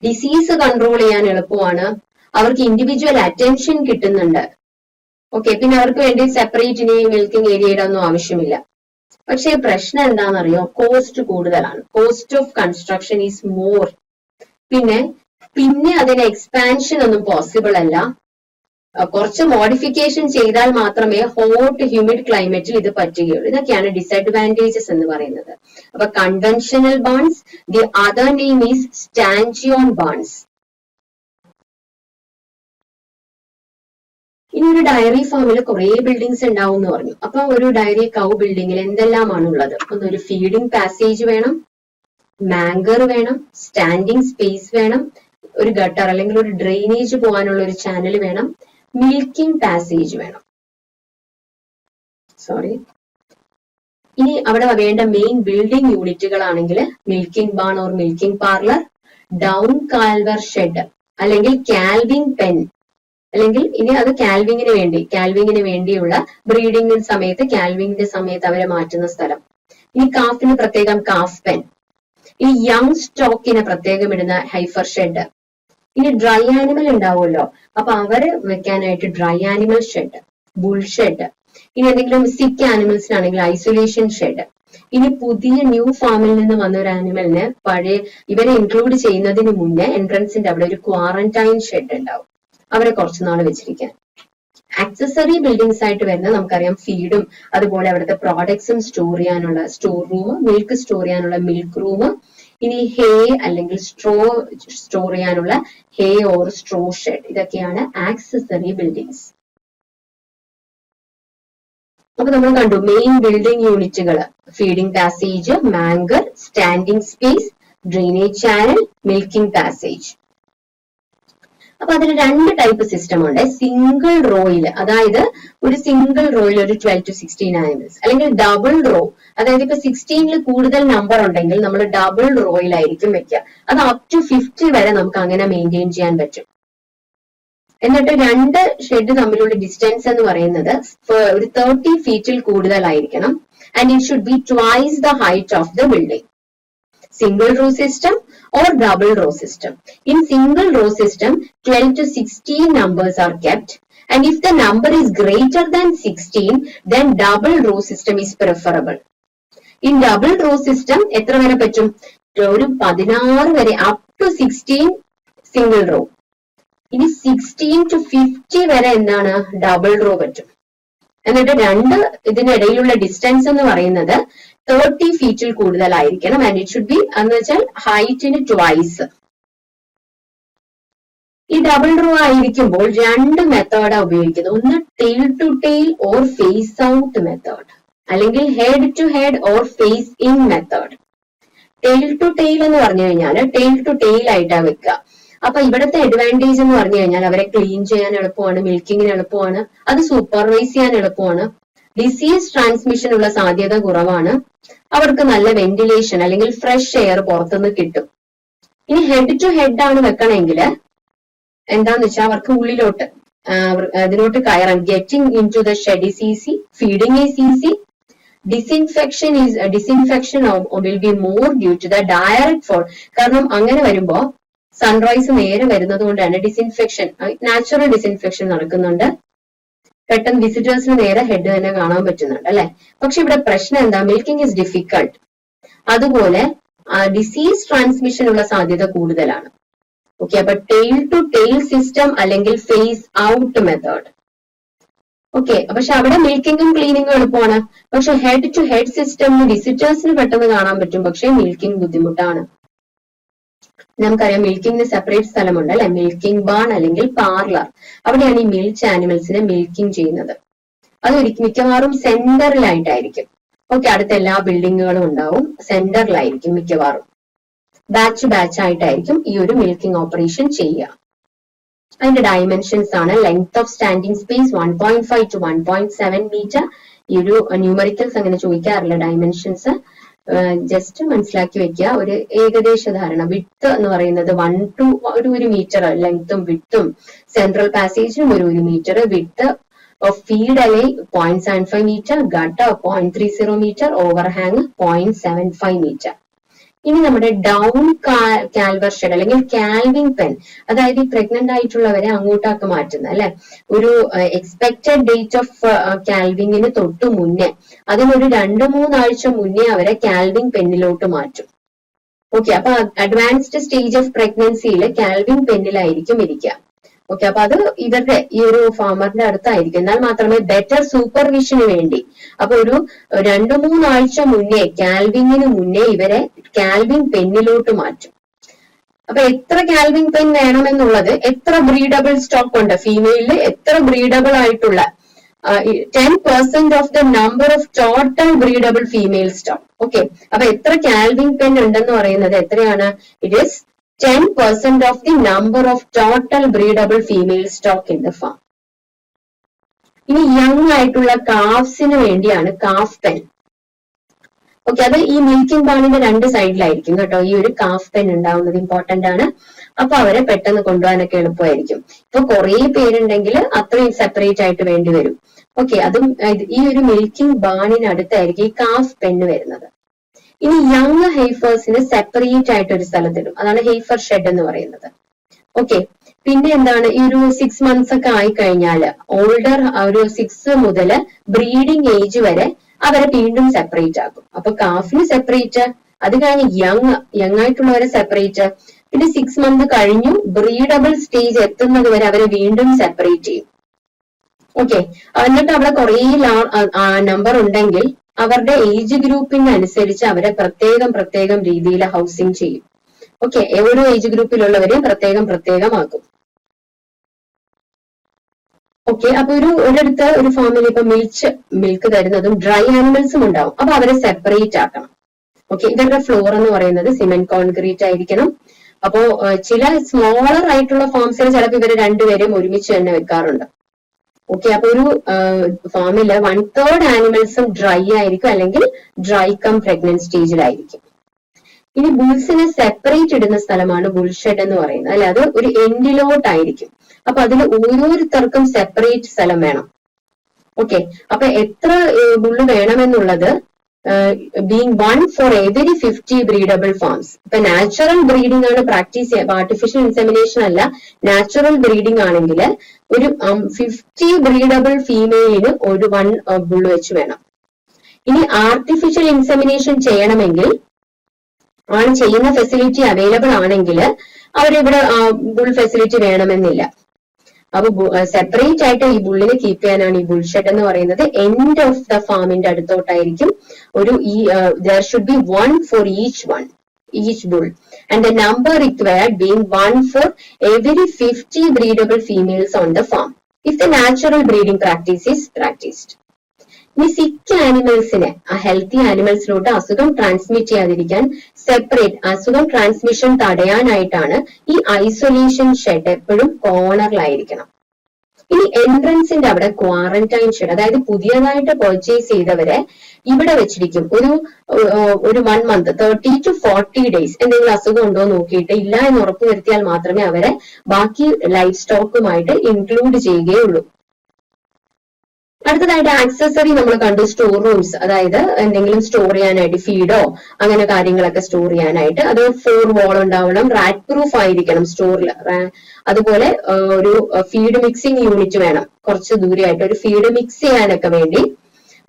ഡിസീസ് കൺട്രോൾ ചെയ്യാൻ എളുപ്പമാണ്, അവർക്ക് ഇൻഡിവിജ്വൽ അറ്റൻഷൻ കിട്ടുന്നുണ്ട്. ഓക്കെ, പിന്നെ അവർക്ക് വേണ്ടി സെപ്പറേറ്റ് ഇനി മിൽക്കിംഗ് ഏരിയയുടെ ഒന്നും ആവശ്യമില്ല. പക്ഷേ പ്രശ്നം എന്താണെന്നറിയോ, കോസ്റ്റ് കൂടുതലാണ്. Cost of construction is more. പിന്നെ അതിന് എക്സ്പാൻഷൻ ഒന്നും പോസിബിൾ അല്ല. കുറച്ച് മോഡിഫിക്കേഷൻ ചെയ്താൽ മാത്രമേ ഹോട്ട് ഹ്യൂമിഡ് ക്ലൈമറ്റിൽ ഇത് പറ്റുകയുള്ളൂ. ഇതൊക്കെയാണ് ഡിസഡ്വാൻറ്റേജസ് എന്ന് പറയുന്നത്. അപ്പൊ conventional barns, the other name is stanchion barns. ഇനി ഒരു ഡയറി ഫാമിൽ കുറെ ബിൽഡിങ്സ് ഉണ്ടാവും എന്ന് പറഞ്ഞു. അപ്പൊ ഒരു ഡയറി കൗ ബിൽഡിങ്ങിൽ എന്തെല്ലാമാണുള്ളത്? ഒരു ഫീഡിംഗ് പാസേജ് വേണം, മാങ്കർ വേണം, സ്റ്റാൻഡിംഗ് സ്പേസ് വേണം, ഒരു ഗട്ടർ അല്ലെങ്കിൽ ഒരു ഡ്രെയിനേജ് പോകാനുള്ള ഒരു ചാനൽ വേണം, മിൽക്കിംഗ് പാസേജ് വേണം. ഇനി അവിടെ വേണ്ട മെയിൻ ബിൽഡിംഗ് യൂണിറ്റുകളാണെങ്കിൽ milking barn or milking parlour, down calver shed അല്ലെങ്കിൽ കാൽവിംഗ് പെൻ, അല്ലെങ്കിൽ ഇനി അത് കാൽവിങ്ങിന് വേണ്ടിയുള്ള ബ്രീഡിംഗിന്റെ സമയത്ത് അവരെ മാറ്റുന്ന സ്ഥലം. ഇനി കാഫിന് പ്രത്യേകം കാഫ് പെൻ. ഇനി യങ് സ്റ്റോക്കിന് പ്രത്യേകം ഇടുന്ന ഹൈഫർ ഷെഡ്. ഇനി ഡ്രൈ ആനിമൽ ഉണ്ടാവുമല്ലോ, അപ്പൊ അവര് വെക്കാനായിട്ട് dry animal shed, bull shed. ഇനി എന്തെങ്കിലും സിക്ക് ആനിമൽസിനാണെങ്കിൽ ഐസൊലേഷൻ ഷെഡ്. ഇനി പുതിയ ന്യൂ ഫാമിൽ നിന്ന് വന്ന ഒരു ആനിമലിന് ഇവരെ ഇൻക്ലൂഡ് ചെയ്യുന്നതിന് മുന്നേ എൻട്രൻസിന്റെ അവിടെ ഒരു ക്വാറന്റൈൻ ഷെഡ് ഉണ്ടാവും, അവരെ കുറച്ചുനാൾ വെച്ചിരിക്കാൻ. ആക്സസറി ബിൽഡിങ്സ് ആയിട്ട് വരുന്ന നമുക്കറിയാം ഫീഡും അതുപോലെ അവിടുത്തെ പ്രോഡക്ട്സും സ്റ്റോർ ചെയ്യാനുള്ള സ്റ്റോർ റൂം, മിൽക്ക് സ്റ്റോർ ചെയ്യാനുള്ള മിൽക്ക് റൂം, ഇനി ഹേ അല്ലെങ്കിൽ സ്ട്രോ സ്റ്റോർ ചെയ്യാനുള്ള ഹേ ഓർ സ്ട്രോ ഷെഡ്. ഇതൊക്കെയാണ് ആക്സസറി ബിൽഡിങ്സ്. അപ്പൊ നമ്മൾ കണ്ടു മെയിൻ ബിൽഡിംഗ് യൂണിറ്റുകൾ: feeding passage, manger, standing space, drainage channel, milking passage. അപ്പൊ അതിൽ രണ്ട് ടൈപ്പ് സിസ്റ്റം ഉണ്ട്. സിംഗിൾ റോയിൽ, അതായത് ഒരു സിംഗിൾ റോയിൽ ഒരു 12 to 16 ആനിമൽസ്, അല്ലെങ്കിൽ ഡബിൾ റോ, അതായത് ഇപ്പൊ 16 കൂടുതൽ നമ്പർ ഉണ്ടെങ്കിൽ നമ്മൾ ഡബിൾ റോയിലായിരിക്കും വെക്കുക. അത് അപ് ടു 50 വരെ നമുക്ക് അങ്ങനെ മെയിൻറ്റെയിൻ ചെയ്യാൻ പറ്റും. എന്നിട്ട് രണ്ട് ഷെഡ് തമ്മിലുള്ള ഡിസ്റ്റൻസ് എന്ന് പറയുന്നത് ഒരു 30 feet കൂടുതലായിരിക്കണം. And it should B twice the height of the building. Single row system or double row system. In single row system, 12 to 16 numbers are kept, and if the number is greater than 16, then double row system is preferable. In double row system, എത്ര വരെ പറ്റും? ഒരു 16 വരെ, up to 16 single row. ഇനി 16 to 50 വരെ എന്താണ്? Double raw പറ്റും. എന്നിട്ട് ഇതിനിടയിലുള്ള ഡിസ്റ്റൻസ് എന്ന് പറയുന്നത് 30 feet കൂടുതലായിരിക്കണം. ആൻഡ് ഇറ്റ് ഷുഡ് ബി എന്ന് വെച്ചാൽ ഹൈറ്റിന് ട്വൈസ്. ഈ ഡബിൾ റോ ആയിരിക്കുമ്പോൾ രണ്ട് മെത്തേഡാണ് ഉപയോഗിക്കുന്നത്. ഒന്ന് tail to tail or face out method, അല്ലെങ്കിൽ head to head or face in method. Tail to tail എന്ന് പറഞ്ഞു കഴിഞ്ഞാൽ ടെയിൽ ടു ടെയിൽ ആയിട്ടാണ് വെക്കുക. അപ്പൊ ഇവിടുത്തെ അഡ്വാൻറ്റേജ് എന്ന് പറഞ്ഞു കഴിഞ്ഞാൽ അവരെ ക്ലീൻ ചെയ്യാൻ എളുപ്പമാണ്, മിൽക്കിങ്ങിന് എളുപ്പമാണ്, അത് സൂപ്പർവൈസ് ചെയ്യാൻ എളുപ്പമാണ്, ഡിസീസ് ട്രാൻസ്മിഷൻ ഉള്ള സാധ്യത കുറവാണ്, അവർക്ക് നല്ല വെന്റിലേഷൻ അല്ലെങ്കിൽ ഫ്രഷ് എയർ പുറത്തുനിന്ന് കിട്ടും. ഇനി ഹെഡ് ടു ഹെഡ് ആണ് വെക്കണമെങ്കിൽ എന്താന്ന് വെച്ചാൽ അവർക്ക് ഉള്ളിലോട്ട് അതിലോട്ട് കയറാൻ, getting in to the shed is easy, feeding is easy, disinfection will be more due to the direct fall. കാരണം അങ്ങനെ വരുമ്പോ സൺറൈസ് നേരെ വരുന്നത് കൊണ്ടാണ് ഡിസിൻഫെക്ഷൻ, നാച്ചുറൽ ഡിസിൻഫെക്ഷൻ നടക്കുന്നുണ്ട്. പെട്ടെന്ന് വിസിറ്റേഴ്സിന് നേരെ ഹെഡ് തന്നെ കാണാൻ പറ്റുന്നുണ്ട് അല്ലെ. പക്ഷെ ഇവിടെ പ്രശ്നം എന്താ? Milking is difficult. അതുപോലെ ഡിസീസ് ട്രാൻസ്മിഷൻ ഉള്ള സാധ്യത കൂടുതലാണ്. ഓക്കെ, അപ്പൊ ടെയിൽ ടു ടെയിൽ സിസ്റ്റം അല്ലെങ്കിൽ ഫേസ് ഔട്ട് മെത്തേഡ്. ഓക്കെ, പക്ഷെ അവിടെ മിൽക്കിങ്ങും ക്ലീനിങ്ങും എളുപ്പമാണ്. പക്ഷെ ഹെഡ് ടു ഹെഡ് സിസ്റ്റം വിസിറ്റേഴ്സിന് പെട്ടെന്ന് കാണാൻ പറ്റും, പക്ഷെ മിൽക്കിംഗ് ബുദ്ധിമുട്ടാണ്. നമുക്കറിയാം മിൽക്കിങ്ങിന് സെപ്പറേറ്റ് സ്ഥലമുണ്ട് അല്ലെ, മിൽക്കിംഗ് ബാൺ അല്ലെങ്കിൽ പാർലർ. അവിടെയാണ് ഈ മിൽച്ച് ആനിമൽസിനെ മിൽക്കിംഗ് ചെയ്യുന്നത്. അത് മിക്കവാറും സെന്ററിലായിട്ടായിരിക്കും. ഓക്കെ, അടുത്ത എല്ലാ ബിൽഡിങ്ങുകളും ഉണ്ടാവും, സെന്ററിലായിരിക്കും മിക്കവാറും. ബാച്ച് ആയിട്ടായിരിക്കും ഈ ഒരു മിൽക്കിംഗ് ഓപ്പറേഷൻ ചെയ്യുക. അതിന്റെ ഡയമെൻഷൻസ് ആണ്: length of standing space 1.5 to 1.7 metre. ഈ ഒരു ന്യൂമറിക്കൽസ് അങ്ങനെ ചോദിക്കാറില്ല, ഡയമെൻഷൻസ് ജസ്റ്റ് മനസ്സിലാക്കി വെക്കുക, ഒരു ഏകദേശ ധാരണ. വിഡ്ത്ത് എന്ന് പറയുന്നത് 1 to 1 മീറ്റർ ലെങ്ത്തും വിഡ്ത്തും, സെൻട്രൽ പാസേജിനും 1 metre, width of feed alley 0.75 metre, gutter 0.30 metre, overhang 0.75 metre. ഇനി നമ്മുടെ ഡൗൺ കാൽവർ ഷെഡ് അല്ലെങ്കിൽ കാൽവിംഗ് പെൻ, അതായത് ഈ പ്രഗ്നന്റ് ആയിട്ടുള്ളവരെ അങ്ങോട്ടാക്കി മാറ്റുന്ന അല്ലെ, ഒരു എക്സ്പെക്ടഡ് ഡേറ്റ് ഓഫ് കാൽവിങ്ങിന് തൊട്ട് മുന്നേ, അതിനൊരു 2-3 ആഴ്ച മുന്നേ അവരെ കാൽവിംഗ് പെന്നിലോട്ട് മാറ്റും. ഓക്കെ, അപ്പൊ അഡ്വാൻസ്ഡ് സ്റ്റേജ് ഓഫ് പ്രഗ്നൻസിയിൽ കാൽവിംഗ് പെന്നിലായിരിക്കും ഇരിക്കുക. ഓക്കെ, അപ്പൊ അത് ഇവരുടെ ഈ ഒരു ഫാമറിന്റെ അടുത്തായിരിക്കും. എന്നാൽ മാത്രമേ ബെറ്റർ സൂപ്പർവിഷന് വേണ്ടി, അപ്പൊ ഒരു 2-3 ആഴ്ച മുന്നേ, കാൽവിങ്ങിന് മുന്നേ ഇവരെ കാൽവിംഗ് പെന്നിലോട്ട് മാറ്റും. അപ്പൊ എത്ര കാൽവിംഗ് പെൻ വേണമെന്നുള്ളത്, എത്ര ബ്രീഡബിൾ സ്റ്റോക്ക് ഉണ്ട് ഫീമെയിലില്, എത്ര ബ്രീഡബിൾ ആയിട്ടുള്ള 10% of the number of total breedable female stock. Okay, അപ്പൊ എത്ര കാൽവിംഗ് പെൻ ഉണ്ടെന്ന് പറയുന്നത് എത്രയാണ്? It is 10% of the number of total breedable female stock in the farm. ഇനി യങ് ആയിട്ടുള്ള കാഫ്സിന് വേണ്ടിയാണ് കാഫ് പെൻ. ഓക്കെ, അത് ഈ മിൽക്കിംഗ് ബാണിന്റെ 2 സൈഡിലായിരിക്കും കേട്ടോ ഈ ഒരു കാഫ് പെൻ ഉണ്ടാവുന്നത്. ഇമ്പോർട്ടന്റ് ആണ്. അപ്പൊ അവരെ പെട്ടെന്ന് കൊണ്ടുപോകാനൊക്കെ എളുപ്പമായിരിക്കും. ഇപ്പൊ കുറെ പേരുണ്ടെങ്കിൽ അത്രയും സെപ്പറേറ്റ് ആയിട്ട് വേണ്ടി വരും. ഓക്കെ, അതും ഈ ഒരു മിൽക്കിംഗ് ബാണിനടുത്തായിരിക്കും ഈ കാഫ് പെന്ന് വരുന്നത്. ഇനി യങ് ഹെയ്ഫേഴ്സിന് സെപ്പറേറ്റ് ആയിട്ട് ഒരു സ്ഥലത്തിടും, അതാണ് ഹെയ്ഫർ ഷെഡ് എന്ന് പറയുന്നത്. ഓക്കെ, പിന്നെ എന്താണ്, ഈ ഒരു 6 months ഒക്കെ ആയി കഴിഞ്ഞാൽ, ഓൾഡർ ഒരു 6 മുതൽ ബ്രീഡിംഗ് ഏജ് വരെ അവരെ വീണ്ടും സെപ്പറേറ്റ് ആക്കും. അപ്പൊ കാഫിന് സെപ്പറേറ്റ്, അത് കഴിഞ്ഞ് യങ് ആയിട്ടുള്ളവരെ സെപ്പറേറ്റ്, പിന്നെ 6 months കഴിഞ്ഞു ബ്രീഡബിൾ സ്റ്റേജ് എത്തുന്നത് വരെ അവരെ വീണ്ടും സെപ്പറേറ്റ് ചെയ്യും. ഓക്കെ, എന്നിട്ട് അവിടെ കുറെ നമ്പർ ഉണ്ടെങ്കിൽ അവരുടെ ഏജ് ഗ്രൂപ്പിന് അനുസരിച്ച് അവരെ പ്രത്യേകം രീതിയിൽ ഹൗസിംഗ് ചെയ്യും. ഓക്കെ, ഓരോ ഏജ് ഗ്രൂപ്പിലുള്ളവരെയും പ്രത്യേകമാക്കും. ഓക്കെ, അപ്പൊ ഒരിടത്ത് ഒരു ഫാമിലി ഇപ്പൊ മിൽക്ക് തരുന്നതും ഡ്രൈ ആനിമൽസും ഉണ്ടാവും. അപ്പൊ അവരെ സെപ്പറേറ്റ് ആക്കണം. ഓക്കെ, ഇവരുടെ ഫ്ലോർ എന്ന് പറയുന്നത് സിമെന്റ് കോൺക്രീറ്റ് ആയിരിക്കണം. അപ്പോ ചില സ്മോളർ ആയിട്ടുള്ള ഫാംസിൽ ചിലപ്പോൾ ഇവരെ 2 പേരെയും ഒരുമിച്ച് തന്നെ വെക്കാറുണ്ട്. ഓക്കെ, അപ്പൊ ഒരു ഫാമില് 1/3 ആനിമൽസും ഡ്രൈ ആയിരിക്കും, അല്ലെങ്കിൽ ഡ്രൈ കം പ്രഗ്നന്റ് സ്റ്റേജിലായിരിക്കും. ഇനി ബുൾസിനെ സെപ്പറേറ്റ് ഇടുന്ന സ്ഥലമാണ് ബുൾഷെഡ് എന്ന് പറയുന്നത്. അല്ലെ, അത് ഒരു എൻഡിലോട്ടായിരിക്കും. അപ്പൊ അതിൽ ഓരോരുത്തർക്കും സെപ്പറേറ്റ് സ്ഥലം വേണം. ഓക്കെ, അപ്പൊ എത്ര ബുള്ള് വേണമെന്നുള്ളത് being 1 for every 50 breedable farms. ഇപ്പൊ നാച്ചുറൽ ബ്രീഡിംഗ് ആണ് പ്രാക്ടീസ് ചെയ്യുക, ആർട്ടിഫിഷ്യൽ ഇൻസെമിനേഷൻ അല്ല, നാച്ചുറൽ ബ്രീഡിംഗ് ആണെങ്കിൽ ഒരു 50 ബ്രീഡബിൾ ഫീമെയിലിന് ഒരു 1 ബുള്ള് വെച്ച് വേണം. ഇനി ആർട്ടിഫിഷ്യൽ ഇൻസെമിനേഷൻ ചെയ്യണമെങ്കിൽ ചെയ്യുന്ന ഫെസിലിറ്റി അവൈലബിൾ ആണെങ്കിൽ അവരിവിടെ ബുൾ ഫെസിലിറ്റി വേണമെന്നില്ല. അപ്പൊ സെപ്പറേറ്റ് ആയിട്ട് ഈ ബുള്ളിനെ കീപ്പ് ചെയ്യാനാണ് ഈ ബുൾഷെഡ് എന്ന് പറയുന്നത്. എൻഡ് ഓഫ് ദ ഫാമിന്റെ അടുത്തോട്ടായിരിക്കും ഒരു there should be 1 for each bull, and the number required being 1 for every 50 breedable females on the farm if the natural breeding practice is practiced. ഇനി സിക്ക് ആനിമൽസിനെ ഹെൽത്തി ആനിമൽസിലോട്ട് അസുഖം ട്രാൻസ്മിറ്റ് ചെയ്യാതിരിക്കാൻ സെപ്പറേറ്റ്, അസുഖം transmission തടയാനായിട്ടാണ് ഈ isolation shed എപ്പോഴും കോർണറിലായിരിക്കണം. ഇനി എൻട്രൻസിന്റെ അവിടെ quarantine shed, അതായത് പുതിയതായിട്ട് പർച്ചേസ് ചെയ്തവരെ ഇവിടെ വെച്ചിരിക്കും. ഒരു 1 month 30 to 40 days എന്തെങ്കിലും അസുഖം ഉണ്ടോ നോക്കിയിട്ട്, ഇല്ല എന്ന് ഉറപ്പുവരുത്തിയാൽ മാത്രമേ അവരെ ബാക്കി ലൈഫ് സ്റ്റോക്കുമായിട്ട് ഇൻക്ലൂഡ് ചെയ്യുകയുള്ളൂ. അടുത്തതായിട്ട് ആക്സസറി നമ്മൾ കണ്ടു, സ്റ്റോർ റൂംസ്, അതായത് എന്തെങ്കിലും സ്റ്റോർ ചെയ്യാനായിട്ട് ഫീഡോ അങ്ങനെ കാര്യങ്ങളൊക്കെ സ്റ്റോർ ചെയ്യാനായിട്ട്. അത് 4 wall ഉണ്ടാവണം, റാറ്റ് പ്രൂഫ് ആയിരിക്കണം സ്റ്റോറിൽ. അതുപോലെ ഒരു ഫീഡ് മിക്സിംഗ് യൂണിറ്റ് വേണം, കുറച്ച് ദൂരെയായിട്ട് ഒരു ഫീഡ് മിക്സ് ചെയ്യാനൊക്കെ വേണ്ടി.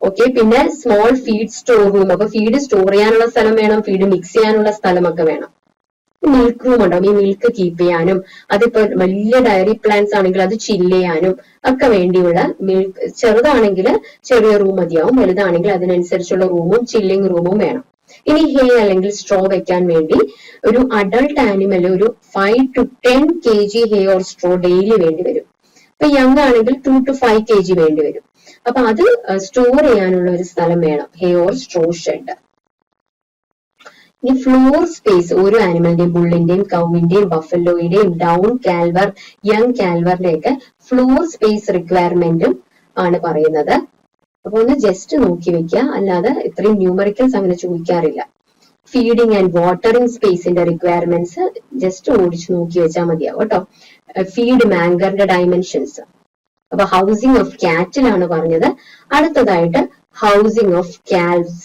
ഓക്കെ, പിന്നെ സ്മോൾ ഫീഡ് സ്റ്റോർ റൂം, അപ്പൊ ഫീഡ് സ്റ്റോർ ചെയ്യാനുള്ള സ്ഥലം വേണം, ഫീഡ് മിക്സ് ചെയ്യാനുള്ള സ്ഥലമൊക്കെ വേണം. മിൽക്ക് റൂം ഉണ്ടാവും, ഈ മിൽക്ക് കീപ്പ് ചെയ്യാനും, അതിപ്പോ വലിയ ഡയറി പ്ലാന്റ്സ് ആണെങ്കിൽ അത് ചില്ല് ചെയ്യാനും ഒക്കെ വേണ്ടിയുള്ള മിൽക്ക്, ചെറുതാണെങ്കിൽ ചെറിയ റൂം മതിയാവും, വലുതാണെങ്കിൽ അതിനനുസരിച്ചുള്ള റൂമും ചില്ലിംഗ് റൂമും വേണം. ഇനി ഹേ അല്ലെങ്കിൽ സ്ട്രോ വെക്കാൻ വേണ്ടി ഒരു അഡൾട്ട് ആനിമൽ ഒരു 5 to 10 kg hey or straw daily വേണ്ടി വരും. ഇപ്പൊ യങ് ആണെങ്കിൽ 2 to 5 kg വേണ്ടി വരും. അപ്പൊ അത് സ്റ്റോർ ചെയ്യാനുള്ള ഒരു സ്ഥലം വേണം, ഹേ ഓർ സ്ട്രോ ഷെഡ്. ഈ ഫ്ലോർ സ്പേസ് ഓരോ ആനിമലിന്റെയും, ബുള്ളിന്റെയും, കൗവിന്റെയും, ബഫലോയുടെയും, ഡൗൺ കാൽവർ, യങ് കാൽവറിന്റെ ഒക്കെ ഫ്ലോർ സ്പേസ് റിക്വയർമെന്റും ആണ് പറയുന്നത്. അപ്പൊ ഒന്ന് ജസ്റ്റ് നോക്കി വെക്കുക, അല്ലാതെ ഇത്രയും ന്യൂമറിക്കൽസ് അങ്ങനെ ചോദിക്കാറില്ല. ഫീഡിങ് ആൻഡ് വാട്ടറിംഗ് സ്പേസിന്റെ റിക്വയർമെന്റ്സ് ജസ്റ്റ് ഓടിച്ചു നോക്കി വെച്ചാൽ മതിയാവും കേട്ടോ. ഫീഡ് മാങ്കറിന്റെ ഡയമെൻഷൻസ്. അപ്പൊ ഹൗസിംഗ് ഓഫ് കാറ്റിൽ ആണ് പറഞ്ഞത്. അടുത്തതായിട്ട് ഹൗസിംഗ് ഓഫ് കാൽവ്സ്.